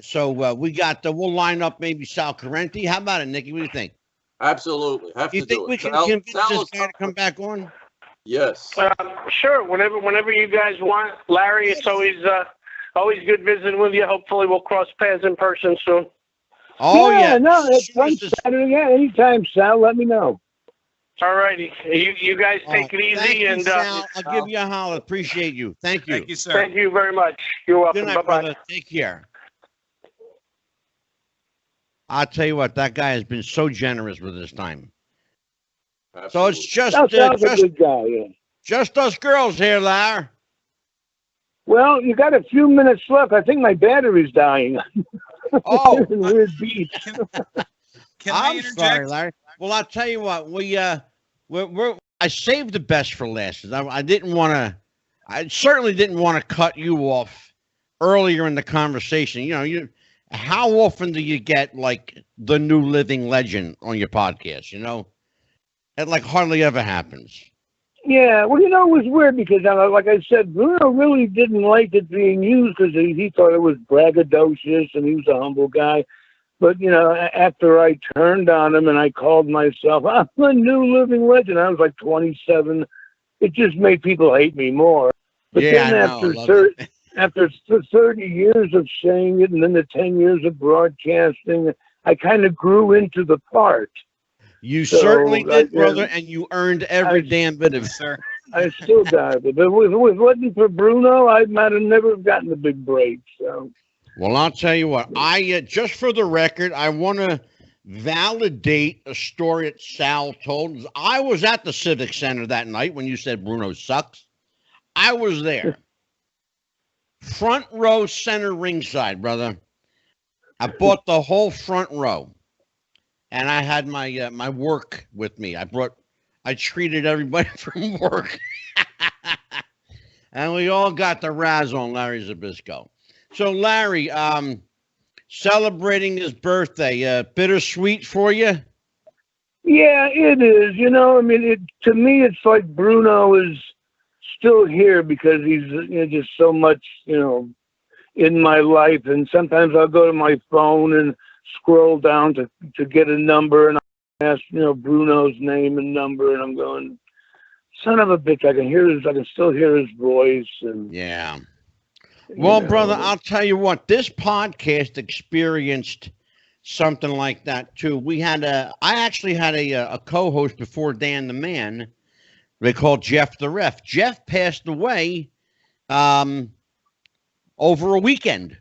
so we'll line up maybe Sal Corrente. How about it, Nikki? What do you think? Absolutely. Have Do you to do think we it. can Sal convince this is guy to come back on? Yes. Sure. Whenever you guys want, Larry. It's always good visiting with you. Hopefully, we'll cross paths in person soon. Oh yeah. No, it's fun Saturday. Yeah, anytime, Sal. Let me know. All righty. You guys take it easy. Thank you, and Sal. I'll give you a holler. Appreciate you. Thank you. Thank you, sir. Thank you very much. You're welcome. Good night, Bye-bye. brother. Take care. I'll tell you what, that guy has been so generous with his time. Absolutely. So it's just Sal's a good guy, yeah. just us girls here, Lar. Well, you got a few minutes left. I think my battery's dying. Oh. Weird beat. Can I I'm interject? sorry, Larry. Well, I'll tell you what, I saved the best for last. I certainly didn't want to cut you off earlier in the conversation. How often do you get like the new living legend on your podcast? It like hardly ever happens. Yeah, well, it was weird because, like I said, Bruno really didn't like it being used because he thought it was braggadocious and he was a humble guy. But, after I turned on him and I called myself, I'm a new living legend, I was like 27, it just made people hate me more. But then after 30 years of saying it and then the 10 years of broadcasting, I kind of grew into the part. You certainly did, brother, and you earned every damn bit of it, sir. I still got it. But if it wasn't for Bruno, I might have never gotten the big break. So. Well, I'll tell you what. Just for the record, I want to validate a story that Sal told. I was at the Civic Center that night when you said Bruno sucks. I was there. Front row, center ringside, brother. I bought the whole front row. And I had my my work with me. I treated everybody from work. And we all got the razz on Larry Zbyszko. So, Larry, celebrating his birthday, bittersweet for you? Yeah, it is. To me, it's like Bruno is still here because he's just so much, in my life. And sometimes I'll go to my phone and scroll down to get a number, and I ask, Bruno's name and number, and I'm going, son of a bitch, I can still hear his voice. And yeah. Well, brother, I'll tell you what, this podcast experienced something like that too. I actually had a co-host before Dan the Man. They called Jeff the Ref. Jeff passed away over a weekend.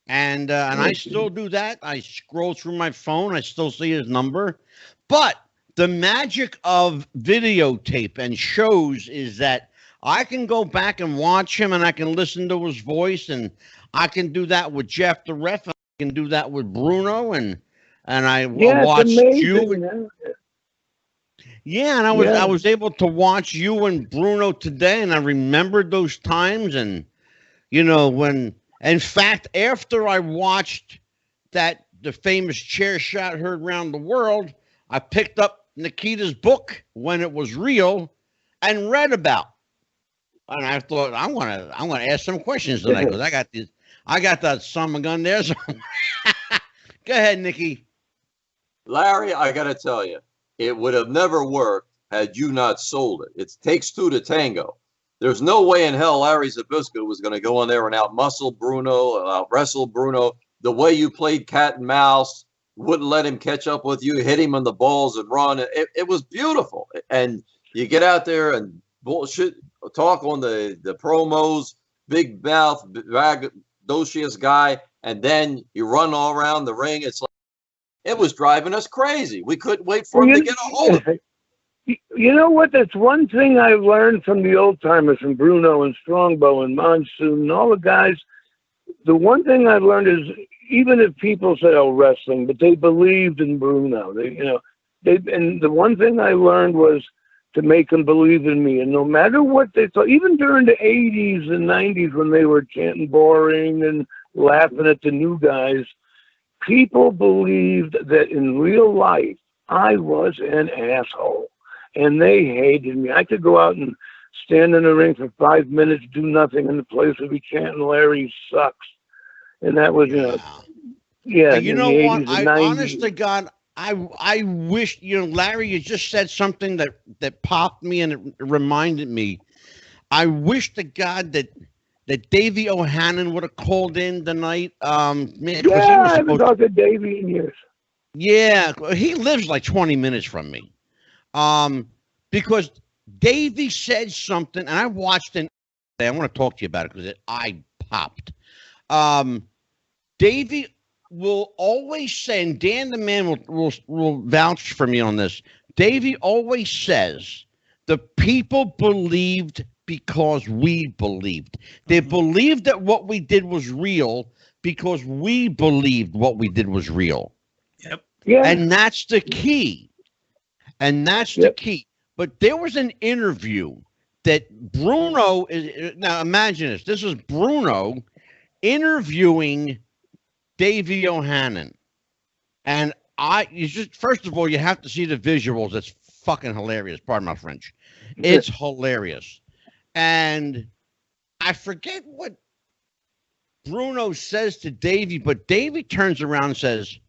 And I still do that. I scroll through my phone. I still see his number. But the magic of videotape and shows is that I can go back and watch him and I can listen to his voice. And I can do that with Jeff the Ref. I can do that with Bruno. And I watched you. Yeah, and I was able to watch you and Bruno today. And I remembered those times. And, in fact, after I watched the famous chair shot heard around the world, I picked up Nikita's book When It Was Real and read about. And I thought I want to ask some questions tonight because I got that summer gun there. So go ahead, Nikki. Larry, I got to tell you, it would have never worked had you not sold it. It takes two to tango. There's no way in hell Larry Zbyszko was going to go in there and out-muscle Bruno, out-wrestle Bruno. The way you played cat and mouse, wouldn't let him catch up with you, hit him on the balls and run. It was beautiful. And you get out there and bullshit talk on the promos, big mouth, braggadocious guy, and then you run all around the ring. It's like it was driving us crazy. We couldn't wait for him to get a hold of it. You know what? That's one thing I learned from the old timers, from Bruno and Strongbow and Monsoon and all the guys. The one thing I learned is, even if people say, "Oh, wrestling," but they believed in Bruno. And the one thing I learned was to make them believe in me. And no matter what they thought, even during the 80s and 90s when they were chanting boring and laughing at the new guys, people believed that in real life I was an asshole. And they hated me. I could go out and stand in the ring for 5 minutes, do nothing, and the place would be chanting, "Larry sucks." And that was, yeah. You know what? Honest to God, I wish, Larry, you just said something that popped me and it reminded me. I wish to God that Davey O'Hannon would have called in tonight. Man, yeah, I haven't talked to Davey in years. Yeah, he lives like 20 minutes from me. Because Davey said something, and I watched it. I want to talk to you about it because I popped. Davey will always say, and Dan the man will vouch for me on this. Davey always says the people believed because we believed. They believed that what we did was real because we believed what we did was real. Yep. Yeah. And that's the key. And that's the key. But there was an interview that Bruno is, now imagine this. This is Bruno interviewing Davey O'Hannon. And first of all, you have to see the visuals. It's fucking hilarious. Pardon my French. It's hilarious. And I forget what Bruno says to Davey, but Davey turns around and says,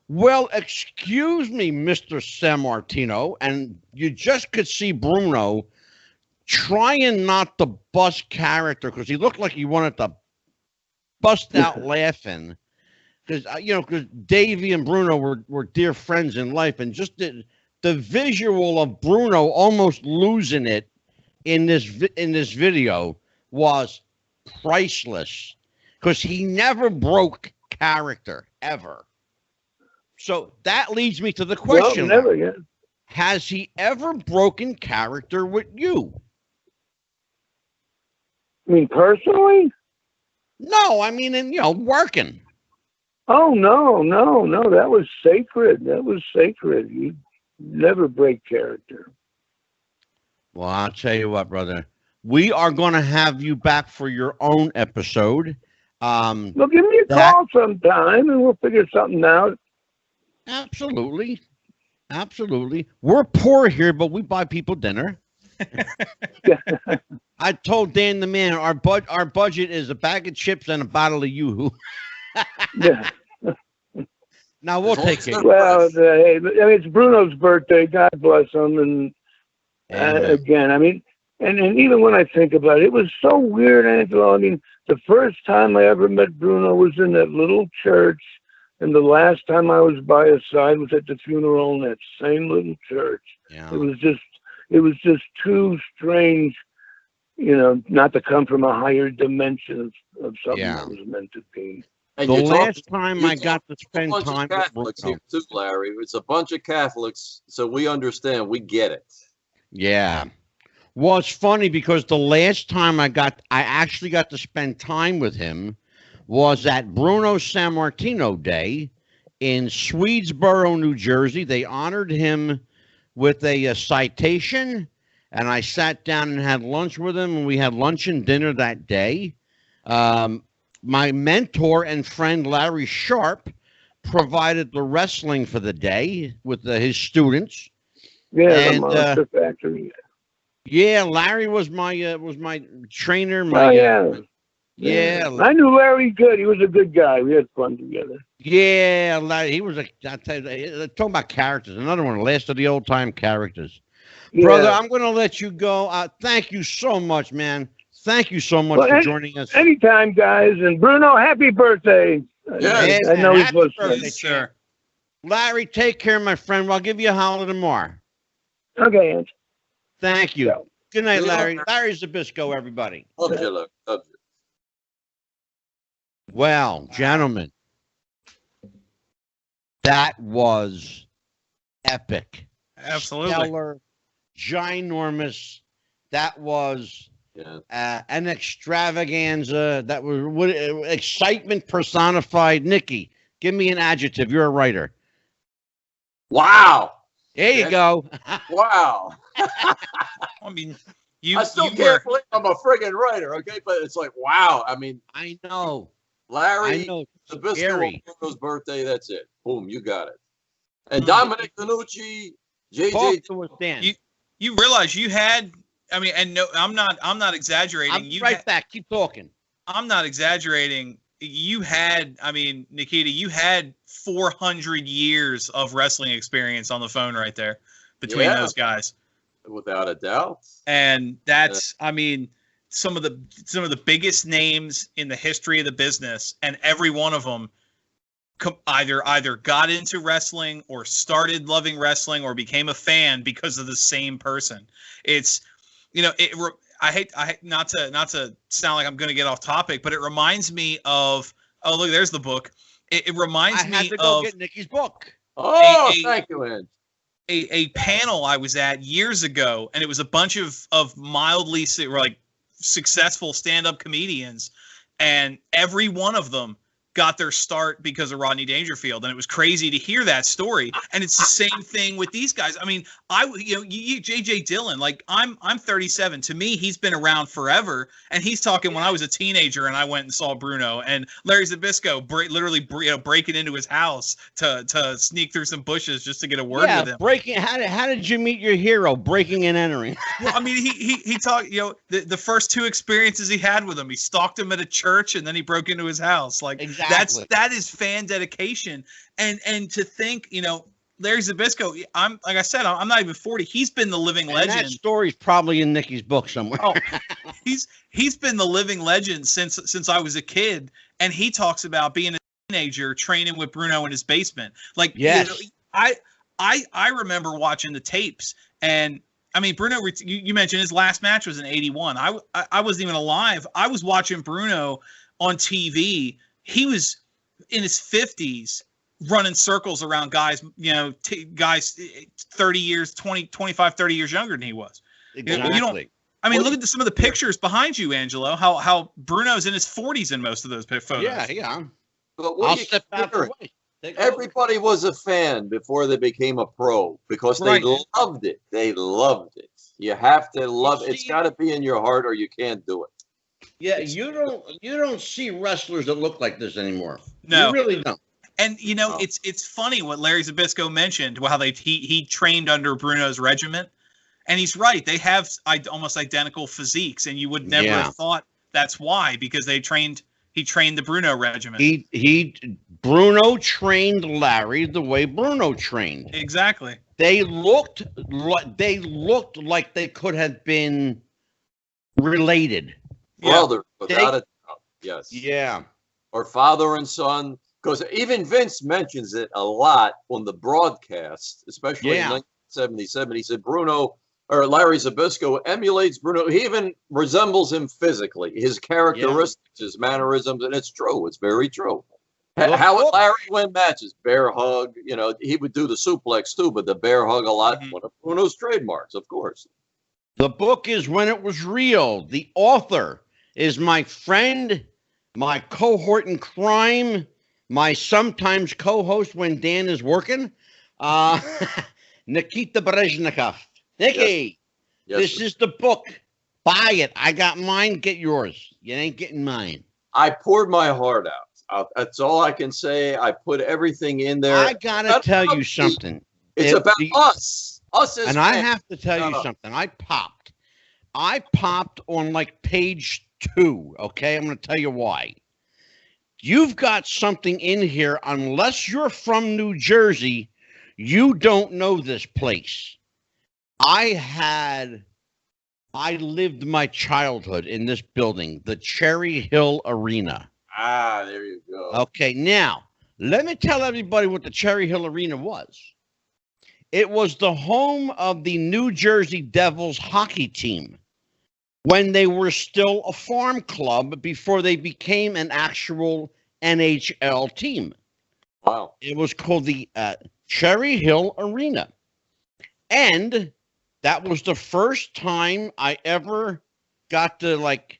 "Well, excuse me, Mr. Sammartino," and you just could see Bruno trying not to bust character because he looked like he wanted to bust out laughing because Davey and Bruno were dear friends in life, and just the visual of Bruno almost losing it in this video was priceless because he never broke character ever. So that leads me to the question. Well, never yet. Has he ever broken character with you? I mean, personally? No, I mean, working. Oh, no. That was sacred. You never break character. Well, I'll tell you what, brother. We are going to have you back for your own episode. Well, give me a call sometime and we'll figure something out. Absolutely. We're poor here, but we buy people dinner. I told Dan the man our budget is a bag of chips and a bottle of Yoo-hoo. Yeah. Now we'll take it. Well, hey, it's Bruno's birthday. God bless him. And again, I mean, and even when I think about it, it was so weird, Angelo. I mean, the first time I ever met Bruno was in that little church. And the last time I was by his side was at the funeral in that same little church. Yeah. It was just too strange, not to come from a higher dimension of something that was meant to be. And the last time I got to spend time with Catholics here too, Larry. It's a bunch of Catholics, so we understand. We get it. Yeah. Well, it's funny because the last time I actually got to spend time with him was at Bruno Sammartino Day in Swedesboro, New Jersey. They honored him with a citation, and I sat down and had lunch with him, and we had lunch and dinner that day. My mentor and friend Larry Sharp provided the wrestling for the day with his students. Yeah, and, the Monster Factory. Yeah, Larry was my trainer. Yeah, I knew Larry good. He was a good guy. We had fun together. Yeah, Larry, he was I'll tell you, talking about characters. Another one, last of the old time characters. Yeah. Brother, I'm going to let you go. Thank you so much, man. Thank you so much for joining us. Anytime, guys. And Bruno, happy birthday. Yeah, I know he's listening. Sure. Larry, take care, my friend. I'll give you a holler tomorrow. Okay, Ange. Thank you. Yeah. Good night, Larry. Larry Zbyszko, everybody. Love you, love you. Well, gentlemen, that was epic. Absolutely. Stellar, ginormous. That was an extravaganza. That was excitement personified. Nikki, give me an adjective. You're a writer. Wow. There you go. Wow. I mean, I still can't believe I'm a friggin' writer, okay? But it's like, wow. I mean, I know. Larry, I know. Zbyszko's birthday, that's it. Boom, you got it. And Dominic, DeNucci, JJ. You realize you had, I mean, and no, I'm not exaggerating. I'm back. Keep talking. I'm not exaggerating. You had, I mean, Nikita, you had 400 years of wrestling experience on the phone right there between those guys. Without a doubt. And that's, I mean, some of the biggest names in the history of the business, and every one of them either got into wrestling or started loving wrestling or became a fan because of the same person. It's, you know, I hate not to sound like I'm going to get off topic, but it reminds me of, oh, look, there's the book. It reminds me of. I had to go get Nikki's book. Oh, thank you, Ed. A panel I was at years ago, and it was a bunch of mildly like successful stand-up comedians, and every one of them got their start because of Rodney Dangerfield, and it was crazy to hear that story. And it's the same thing with these guys. I mean, JJ Dillon, like I'm 37. To me, he's been around forever, and he's talking when I was a teenager and I went and saw Bruno. And Larry Zbyszko literally breaking into his house to sneak through some bushes just to get a word with him. Breaking. How did you meet your hero? Breaking and entering. Well, I mean, he talked. You know, the first two experiences he had with him, he stalked him at a church, and then he broke into his house. Like. Exactly. That is fan dedication, and to think, you know, Larry Zbyszko, I'm like I said, I'm not even 40. He's been the living legend. That story's probably in Nikki's book somewhere. Oh, he's been the living legend since I was a kid, and he talks about being a teenager training with Bruno in his basement. Like, yes, you know, I remember watching the tapes, and I mean, Bruno, you mentioned his last match was in '81. I wasn't even alive. I was watching Bruno on TV. He was in his 50s running circles around guys, you know, guys 30 years, 25, 30 years younger than he was. Exactly. You don't, I mean, look at some of the pictures behind you, Angelo, how Bruno's in his 40s in most of those photos. Yeah. But I'll step out the way. Everybody was a fan before they became a pro because they loved it. They loved it. You have to love it. It's got to be in your heart or you can't do it. Yeah, you don't see wrestlers that look like this anymore. No, you really don't. And you know, it's funny what Larry Zbyszko mentioned. How he trained under Bruno's regiment, and he's right. They have almost identical physiques, and you would never have thought that's why, because he trained the Bruno regiment. Bruno trained Larry the way Bruno trained. Exactly. They looked like they could have been related. Brother, without a doubt. Yes. Yeah. Or father and son. Because even Vince mentions it a lot on the broadcast, especially in 1977. He said Larry Zbyszko emulates Bruno. He even resembles him physically. His characteristics, his mannerisms, and it's true. It's very true. How would Larry win matches? Bear hug. You know, he would do the suplex too, but the bear hug a lot. One of Bruno's trademarks, of course. The book is When It Was Real. The author is my friend, my cohort in crime, my sometimes co-host when Dan is working, Nikita Breznikov. Nikki, this is the book. Buy it. I got mine. Get yours. You ain't getting mine. I poured my heart out. That's all I can say. I put everything in there. I got to tell you something. It's about us. Us as fans. I have to tell you something. I popped on like page 2. Okay, I'm going to tell you why. You've got something in here. Unless you're from New Jersey, you don't know this place. I lived my childhood in this building, the Cherry Hill Arena. Ah, there you go. Okay, now let me tell everybody what the Cherry Hill Arena was. It was the home of the New Jersey Devils hockey team. when they were still a farm club before they became an actual NHL team. Wow. It was called the Cherry Hill Arena. And that was the first time I ever got to, like,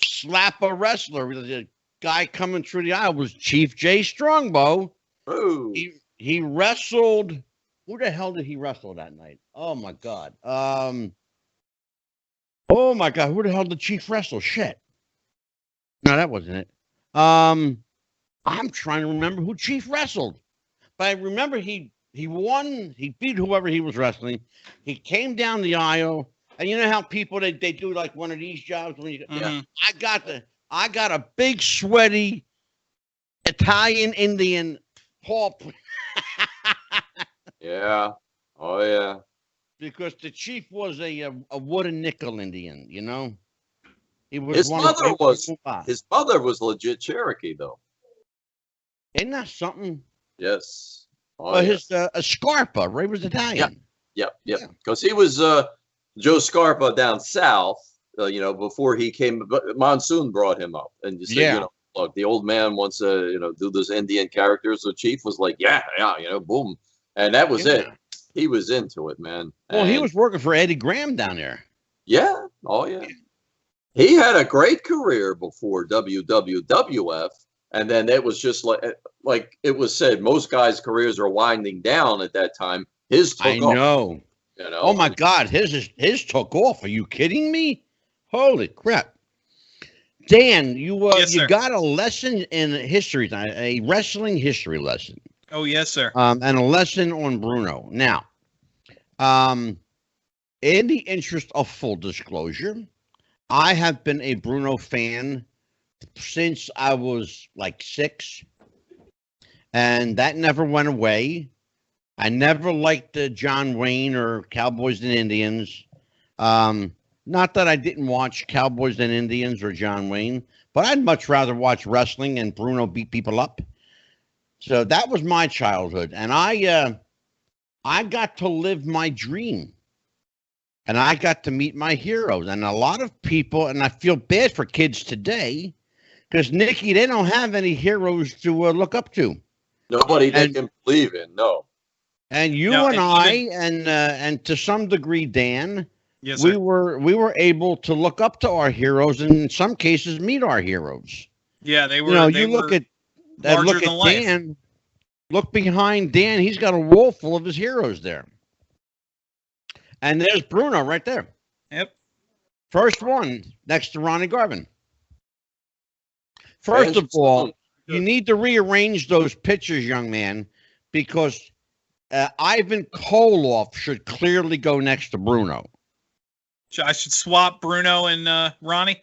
slap a wrestler. The guy coming through the aisle was Chief Jay Strongbow. Ooh. He wrestled. Who the hell did he wrestle that night? Oh, my God. Oh, my God. Who the hell did Chief wrestle? Shit. No, that wasn't it. I'm trying to remember who Chief wrestled. But I remember he won. He beat whoever he was wrestling. He came down the aisle. And you know how people, they do like one of these jobs when you I got a big sweaty Italian Indian Paul. Yeah. Oh yeah. Because the Chief was a wooden nickel Indian, you know. He was His mother was legit Cherokee though. Isn't that something? Yes. Oh, But yes. his Scarpa, right, was Italian. Yep. Because he was Joe Scarpa down south, before he came. But Monsoon brought him up and just said, look, the old man wants to, do this Indian character. So Chief was like, yeah, boom, and that was it. He was into it, man. Well, he was working for Eddie Graham down there. Yeah. Oh yeah. He had a great career before WWF, and then it was just like it was said, most guys' careers are winding down at that time. His took off. Know. Oh my God, his took off. Are you kidding me? Holy crap. Dan, you got a lesson in history, a wrestling history lesson. Oh, yes, sir. And a lesson on Bruno. Now, in the interest of full disclosure, I have been a Bruno fan since I was like 6, and that never went away. I never liked John Wayne or Cowboys and Indians. Not that I didn't watch Cowboys and Indians or John Wayne, but I'd much rather watch wrestling and Bruno beat people up. So that was my childhood, and I got to live my dream, and I got to meet my heroes. And a lot of people, and I feel bad for kids today, because Nikki, they don't have any heroes to look up to. Nobody they can believe in, no. And and to some degree, Dan, yes, sir. we were able to look up to our heroes, and in some cases meet our heroes. Yeah, they were. Look at Dan. Look behind Dan. He's got a wall full of his heroes there. And there's Bruno right there. Yep. First one next to Ronnie Garvin. First of all, you need to rearrange those pictures, young man, because Ivan Koloff should clearly go next to Bruno. I should swap Bruno and Ronnie?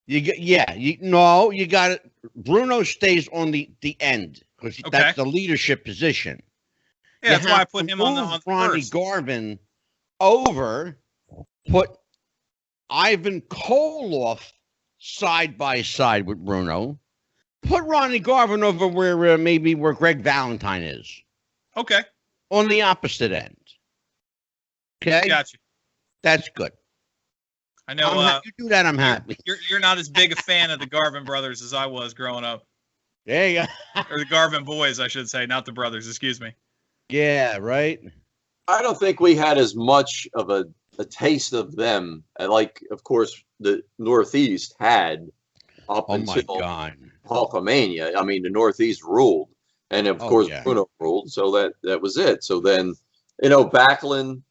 You got it. Bruno stays on the end because that's the leadership position. Yeah, that's why I put him on the Ronnie first. Garvin over, put Ivan Koloff side by side with Bruno. Put Ronnie Garvin over where Greg Valentine is. Okay. On the opposite end. Okay? Gotcha. That's good. I know. You do that, I'm happy. You're not as big a fan of the Garvin brothers as I was growing up. There you go. Or the Garvin boys, I should say, not the brothers. Excuse me. Yeah, right. I don't think we had as much of a taste of them, like, of course, the Northeast had up until Hulkamania. I mean, the Northeast ruled, and of course, Bruno ruled, so that was it. So then, Backlund,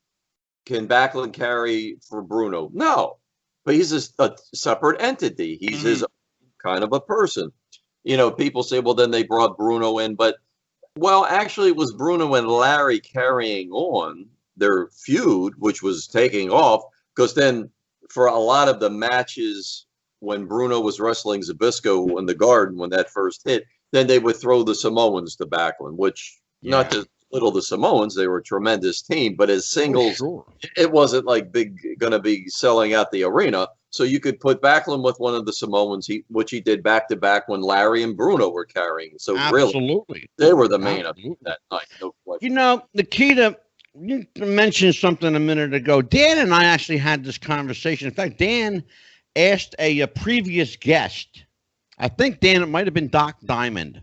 can Backlund carry for Bruno? No, but he's a separate entity. He's his kind of a person. People say, well, then they brought Bruno in, but actually, it was Bruno and Larry carrying on their feud, which was taking off, because then for a lot of the matches when Bruno was wrestling Zbyszko in the Garden, when that first hit, then they would throw the Samoans to Backlund, which not to little the Samoans, they were a tremendous team, but as singles, it wasn't like going to be selling out the arena. So you could put Backlund with one of the Samoans, which he did back to back when Larry and Bruno were carrying. So really, they were the main event that night. No question. Nikita, you mentioned something a minute ago. Dan and I actually had this conversation. In fact, Dan asked a previous guest. I think, Dan, it might have been Doc Diamond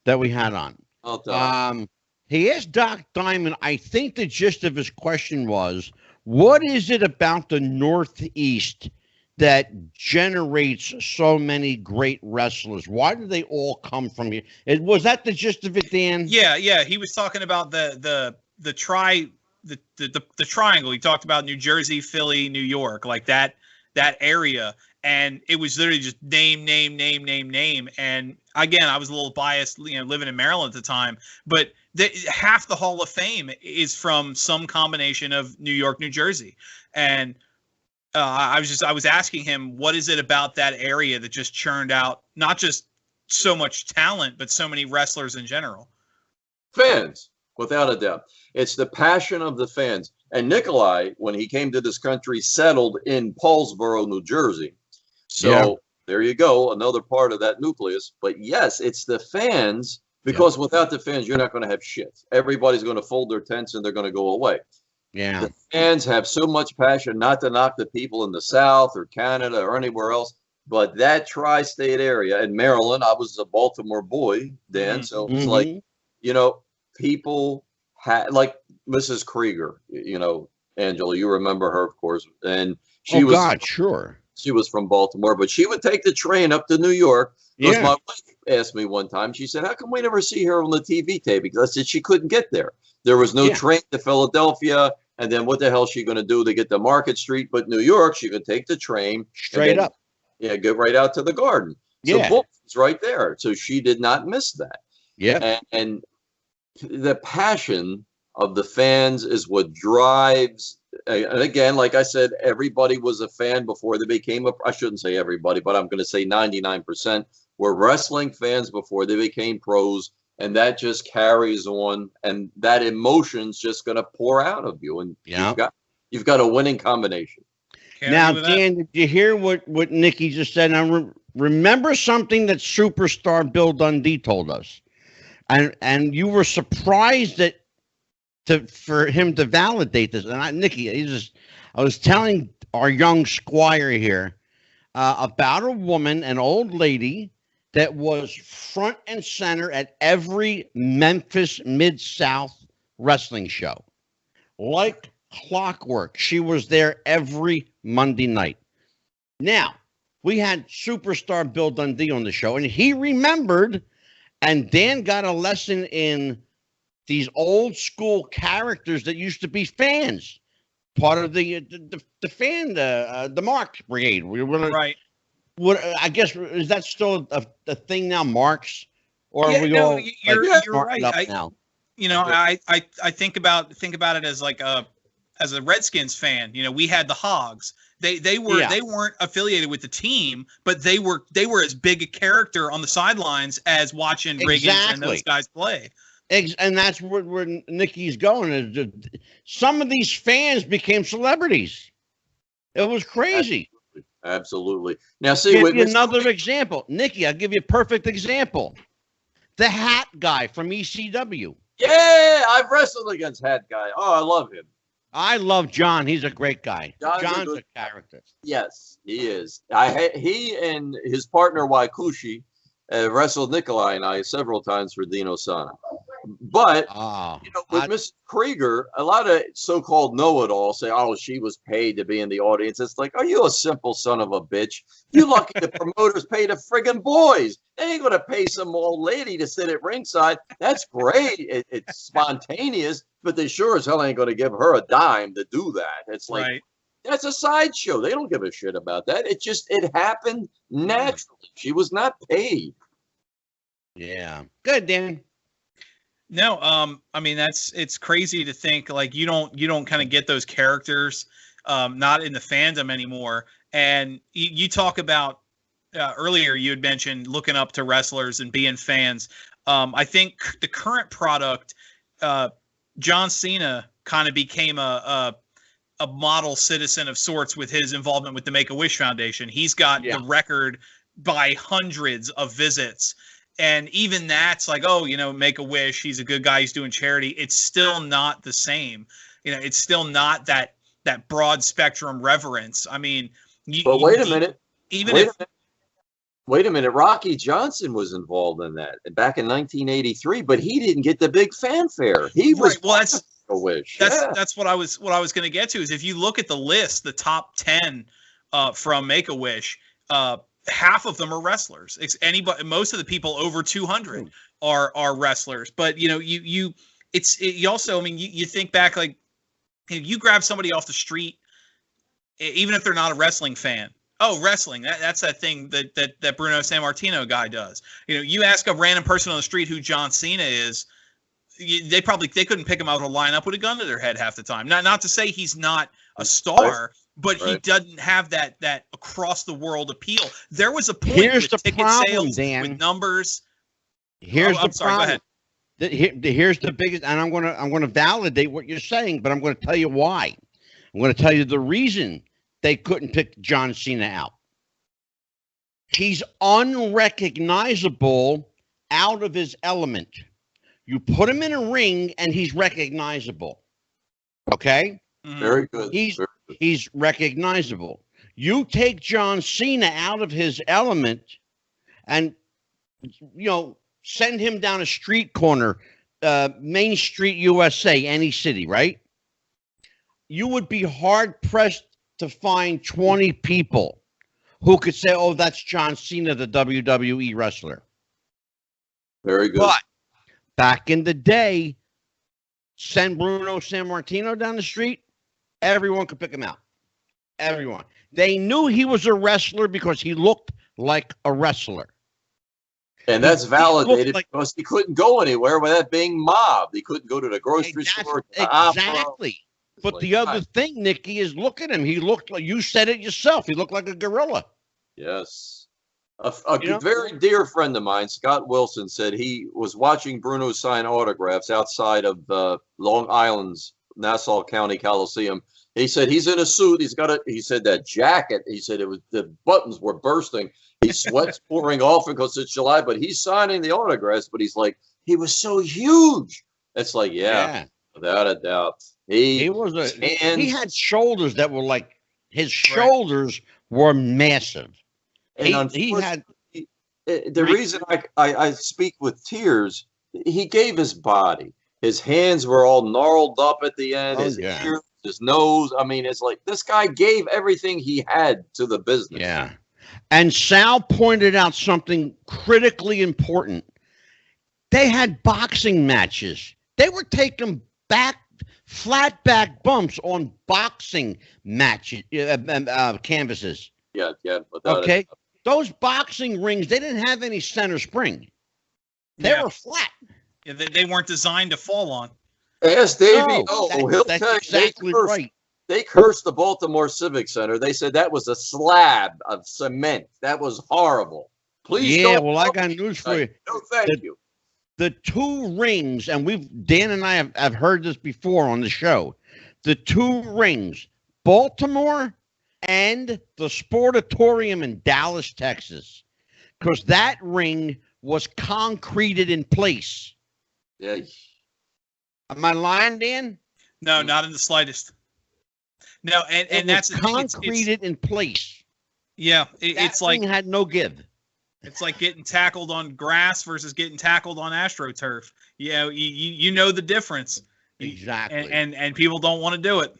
that we had on. Oh, Doc. He asked Doc Diamond, I think the gist of his question was, what is it about the Northeast that generates so many great wrestlers? Why do they all come from here? Was that the gist of it, Dan? Yeah. He was talking about the triangle. He talked about New Jersey, Philly, New York, like that area. And it was literally just name. And again, I was a little biased, living in Maryland at the time, but half the Hall of Fame is from some combination of New York, New Jersey. And I was asking him, what is it about that area that just churned out not just so much talent, but so many wrestlers in general? Fans, without a doubt. It's the passion of the fans. And Nikolai, when he came to this country, settled in Paulsboro, New Jersey. So There you go, another part of that nucleus. But yes, it's the fans, because without the fans, you're not going to have shit. Everybody's going to fold their tents and they're going to go away. Yeah. The fans have so much passion, not to knock the people in the South or Canada or anywhere else, but that tri-state area in Maryland, I was a Baltimore boy, Dan. So it's like, people like Mrs. Krieger, Angelo, you remember her, of course. And she sure. She was from Baltimore, but she would take the train up to New York. Because my wife asked me one time, she said, how come we never see her on the TV tape? Because I said she couldn't get there. There was no train to Philadelphia. And then what the hell is she going to do to get to Market Street? But New York, she could take the train. Straight up. Yeah, go right out to the Garden. So it's right there. So she did not miss that. Yeah. And the passion of the fans is what drives. And again, like I said, everybody was a fan before they became I shouldn't say everybody, but I'm going to say 99% were wrestling fans before they became pros. And that just carries on, and that emotion's just going to pour out of you. And you've got a winning combination. Now, Dan, did you hear what Nikki just said? Now, remember something that superstar Bill Dundee told us, and you were surprised for him to validate this. And Nikki, I was telling our young squire here about a woman, an old lady, that was front and center at every Memphis Mid-South wrestling show. Like clockwork, she was there every Monday night. Now, we had superstar Bill Dundee on the show, and he remembered, and Dan got a lesson in these old school characters that used to be fans, part of the fan, the Marks Brigade. Right. What I guess, is that still a thing now, Marks? Or are we you're right. Now? I think about it as like as a Redskins fan. We had the Hogs. They weren't affiliated with the team, but they were as big a character on the sidelines as watching Riggins and those guys play. And that's where Nikki's going. Is some of these fans became celebrities. It was crazy. Absolutely. Now, see, give you another example, Nikki. I'll give you a perfect example. The Hat Guy from ECW. Yeah, I've wrestled against Hat Guy. Oh, I love him. I love John. He's a great guy. John's a character. Yes, he is. He and his partner Waikushi wrestled Nikolai and I several times for Dino Sana. But with Mrs. Krieger, a lot of so-called know-it-alls say, "Oh, she was paid to be in the audience." It's like, are you a simple son of a bitch? You lucky the promoters pay the friggin' boys. They ain't gonna pay some old lady to sit at ringside. That's great. It's spontaneous, but they sure as hell ain't gonna give her a dime to do that. It's like that's a sideshow. They don't give a shit about that. It happened naturally. She was not paid. Yeah. Good, Dan. No, I mean it's crazy to think like you don't kind of get those characters, not in the fandom anymore. And you talk about earlier you had mentioned looking up to wrestlers and being fans. I think the current product, John Cena kind of became a model citizen of sorts with his involvement with the Make-A-Wish Foundation. He's got the record by hundreds of visits. And even that's like, oh, Make-A-Wish, he's a good guy, he's doing charity. It's still not the same. It's still not that broad spectrum reverence. I mean, but wait a minute. Wait a minute. Rocky Johnson was involved in that back in 1983, but he didn't get the big fanfare. He was right. Well, that's Make-A-Wish. That's what I was going to get to, is if you look at the list, the top 10 from Make-A-Wish, half of them are wrestlers. Most of the people over 200 are wrestlers. But you also, I mean, you think back, like, you grab somebody off the street, even if they're not a wrestling fan. Oh, wrestling. That's that thing that Bruno Sammartino guy does. You ask a random person on the street who John Cena is, they couldn't pick him out of a lineup with a gun to their head half the time. Not to say he's not a star, but he doesn't have that across the world appeal. There was a point with ticket sales, with numbers. Here's the problem. Go ahead. Here's the biggest, and I'm gonna validate what you're saying, but I'm going to tell you why. I'm going to tell you the reason they couldn't pick John Cena out. He's unrecognizable, out of his element. You put him in a ring, and he's recognizable. Okay. Very good. He's recognizable. You take John Cena out of his element and, send him down a street corner, Main Street, USA, any city, right? You would be hard-pressed to find 20 people who could say, oh, that's John Cena, the WWE wrestler. Very good. But back in the day, send Bruno Sammartino down the street, everyone could pick him out. Everyone. They knew he was a wrestler because he looked like a wrestler. And that's validated because he couldn't go anywhere without being mobbed. He couldn't go to the grocery store. Exactly. But the other thing, Nikki, is look at him. He looked like, you said it yourself, he looked like a gorilla. Yes. A very dear friend of mine, Scott Wilson, said he was watching Bruno sign autographs outside of Long Island's Nassau County Coliseum. He said he's in a suit. He said that jacket, he said the buttons were bursting. His sweat's pouring off because it's July, but he's signing the autographs. But he's like, he was so huge. It's like, yeah. Without a doubt. He had shoulders that were like, his shoulders were massive. And the reason I speak with tears, he gave his body. His hands were all gnarled up at the end. His ears, his nose. I mean, it's like this guy gave everything he had to the business. Yeah. And Sal pointed out something critically important. They had boxing matches. They were taking flat back bumps on boxing matches, canvases. Yeah. Okay. Those boxing rings, they didn't have any center spring. They were flat. Yeah, they weren't designed to fall on. Ask Davey. That's exactly right. They cursed the Baltimore Civic Center. They said that was a slab of cement. That was horrible. Please don't. Yeah, well, I got news for you. No, thank you. The two rings, and Dan and I have heard this before on the show. The two rings, Baltimore and the Sportatorium in Dallas, Texas, because that ring was concreted in place. Yeah. Am I lying, Dan? No, not in the slightest. No, and that's concreted in place. Yeah, it's like thing had no give. It's like getting tackled on grass versus getting tackled on AstroTurf. You know the difference. Exactly. And people don't want to do it.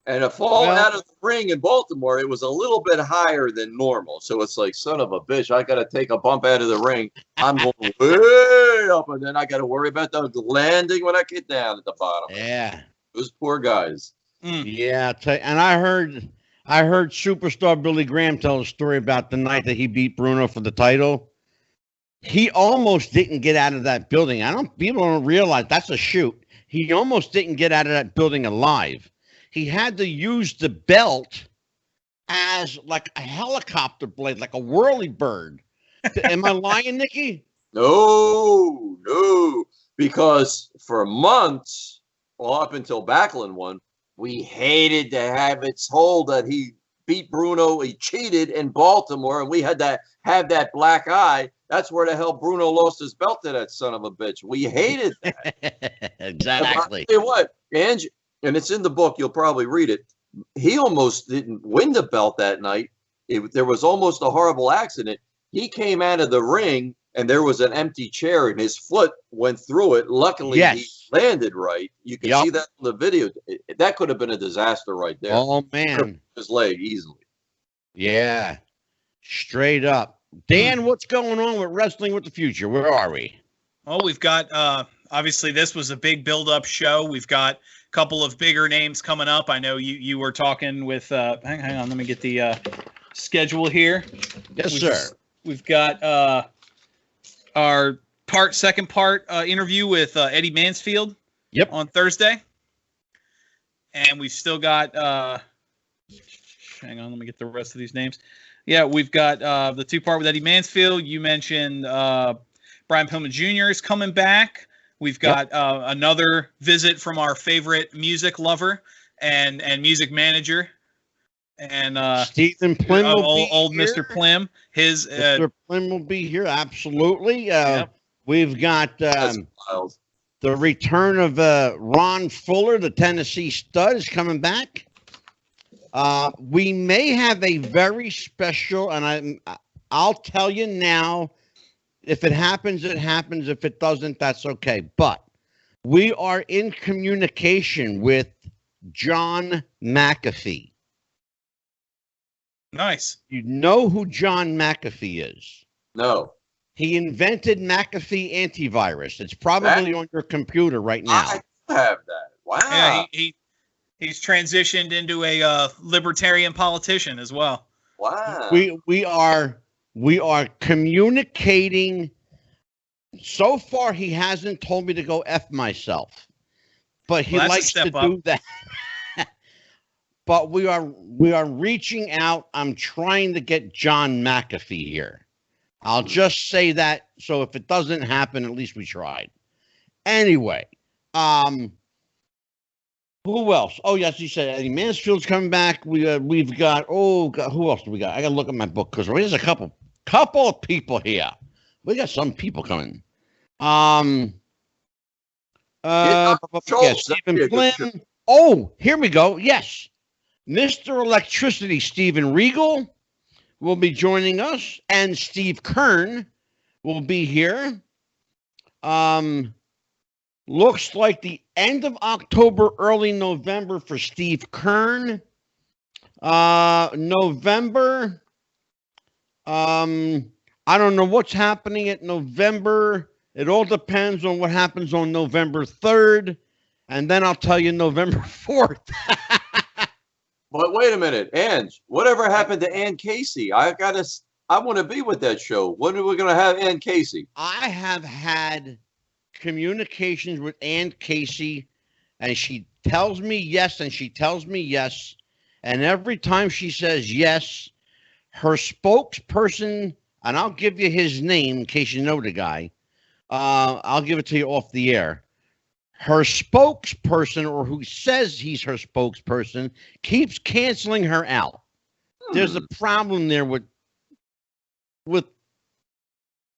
And a fall out of the ring in Baltimore, it was a little bit higher than normal. So it's like, son of a bitch, I got to take a bump out of the ring. I'm going way up, and then I got to worry about the landing when I get down at the bottom. Yeah. Those poor guys. Yeah. And I heard superstar Billy Graham tell a story about the night that he beat Bruno for the title. He almost didn't get out of that building. People don't realize that's a shoot. He almost didn't get out of that building alive. He had to use the belt as like a helicopter blade, like a whirly bird. Am I lying, Nikki? No. Because for months, up until Backlund won, we hated to have it told that he beat Bruno. He cheated in Baltimore, and we had to have that black eye. That's where the hell Bruno lost his belt to that son of a bitch. We hated that. Exactly. I'll tell you what, Ange, and it's in the book. You'll probably read it. He almost didn't win the belt that night. There was almost a horrible accident. He came out of the ring, and there was an empty chair, and his foot went through it. Luckily, he landed right. You can see that in the video. That could have been a disaster right there. Oh, man. His leg easily. Yeah. Straight up. Dan, what's going on with Wrestling with the Future? Where are we? Well, we've got, obviously, this was a big build-up show. We've got a couple of bigger names coming up. I know you were talking with, hang on, let me get the schedule here. Yes, sir. We've got our second part interview with Eddie Mansfield on Thursday. And we've still got, hang on, let me get the rest of these names. Yeah, we've got the two-part with Eddie Mansfield. You mentioned Brian Pillman Jr. is coming back. We've got another visit from our favorite music lover and music manager. And Stephen Plim old Mr. Plim. Mr. Plim will be here, absolutely. We've got the return of Ron Fuller, the Tennessee Stud, is coming back. We may have a very special, and I'll tell you now, if it happens, it happens. If it doesn't, that's okay. But we are in communication with John McAfee. Nice. You know who John McAfee is? No. He invented McAfee antivirus. It's probably on your computer right now. I have that. Wow. Yeah, he's transitioned into a libertarian politician as well. Wow. We are communicating. So far, he hasn't told me to go F myself, but he likes to do that. But we are reaching out. I'm trying to get John McAfee here. I'll just say that. So if it doesn't happen, at least we tried. Anyway, who else? Oh, yes, you said Eddie Mansfield's coming back. We've got, who else do we got? I got to look at my book because there's a couple of people here. We got some people coming. Stephen Flynn. Oh, here we go. Yes. Mr. Electricity, Steven Regal, will be joining us, and Steve Kern will be here. Looks like the end of October, early November for Steve Kern. November, I don't know what's happening at November. It all depends on what happens on November 3rd, and then I'll tell you November 4th. But wait a minute, Ange, whatever happened to Ann Casey? I want to be with that show. When are we going to have Ann Casey? I have had communications with Ann Casey, and she tells me yes, and she tells me yes. And every time she says yes, her spokesperson, and I'll give you his name in case you know the guy. I'll give it to you off the air. Her spokesperson, or who says he's her spokesperson, keeps canceling her out. There's a problem there with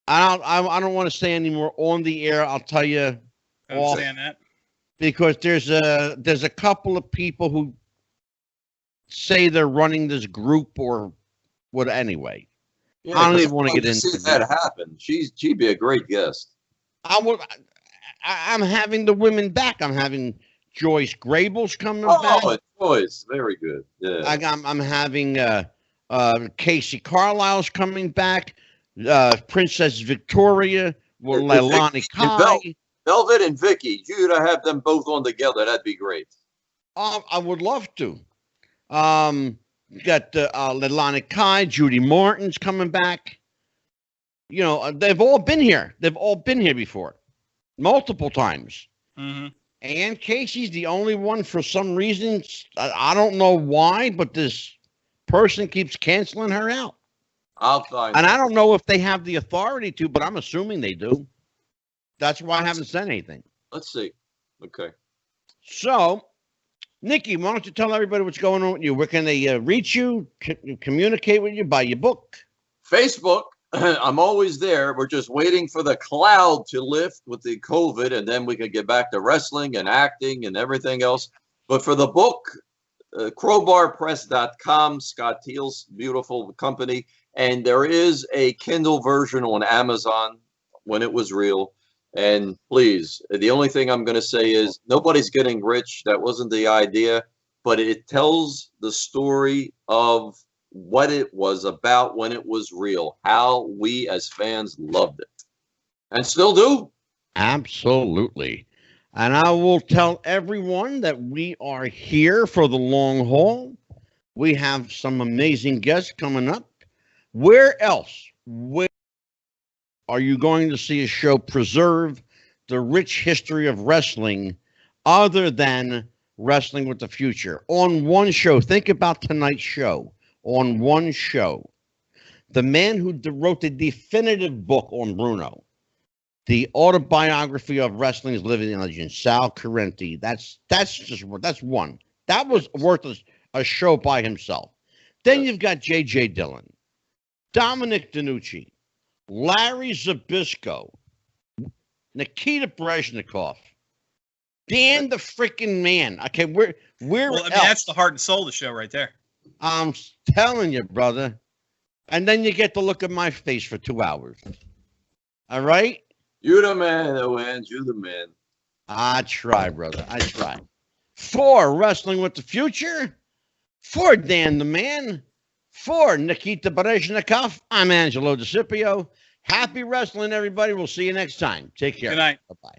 I don't want to say anymore on the air. I'll tell you off, that. Because there's a couple of people who say they're running this group or what. Anyway, yeah, I don't even want to get into that. Happen. She'd be a great guest. I'm having the women back. I'm having Joyce Grable's coming back. Oh, Joyce, very good. Yeah. I'm having Casey Carlisle's coming back. Princess Victoria, Leilani Kai. Velvet and Vicky. You'd have them both on together. That'd be great. I would love to. You got Leilani Kai, Judy Martin's coming back. You know, they've all been here. They've all been here before. Multiple times. Mm-hmm. And Casey's the only one for some reason. I don't know why, but this person keeps canceling her out. I'll find And I don't know if they have the authority to, but I'm assuming they do. That's why I haven't said anything. Let's see. Okay. So Nikki, why don't you tell everybody what's going on with you? Where can they reach you, communicate with you, buy your book? Facebook. I'm always there. We're just waiting for the cloud to lift with the COVID, and then we can get back to wrestling and acting and everything else. But for the book, crowbarpress.com, Scott Teal's beautiful company. And there is a Kindle version on Amazon, When It Was Real. And please, the only thing I'm going to say is nobody's getting rich. That wasn't the idea. But it tells the story of what it was about when it was real, how we as fans loved it and still do. Absolutely. And I will tell everyone that we are here for the long haul. We have some amazing guests coming up. Where else are you going to see a show preserve the rich history of wrestling other than Wrestling with the Future? On one show, think about tonight's show. On one show, the man who wrote the definitive book on Bruno, the autobiography of wrestling's living legend, Sal Corrente. That's one. That was worth a show by himself. Then you've got J.J. Dillon, Dominic DeNucci, Larry Zbyszko, Nikita Breznikov, Dan the freaking man. Okay, where well, I mean, that's the heart and soul of the show right there. I'm telling you, brother. And then you get to look at my face for 2 hours. All right? You the man, Owens. You the man. I try, brother. I try. For Wrestling with the Future, for Dan the Man, for Nikita Breznikov, I'm Angelo DiSipio. Happy wrestling, everybody. We'll see you next time. Take care. Good night. Bye-bye.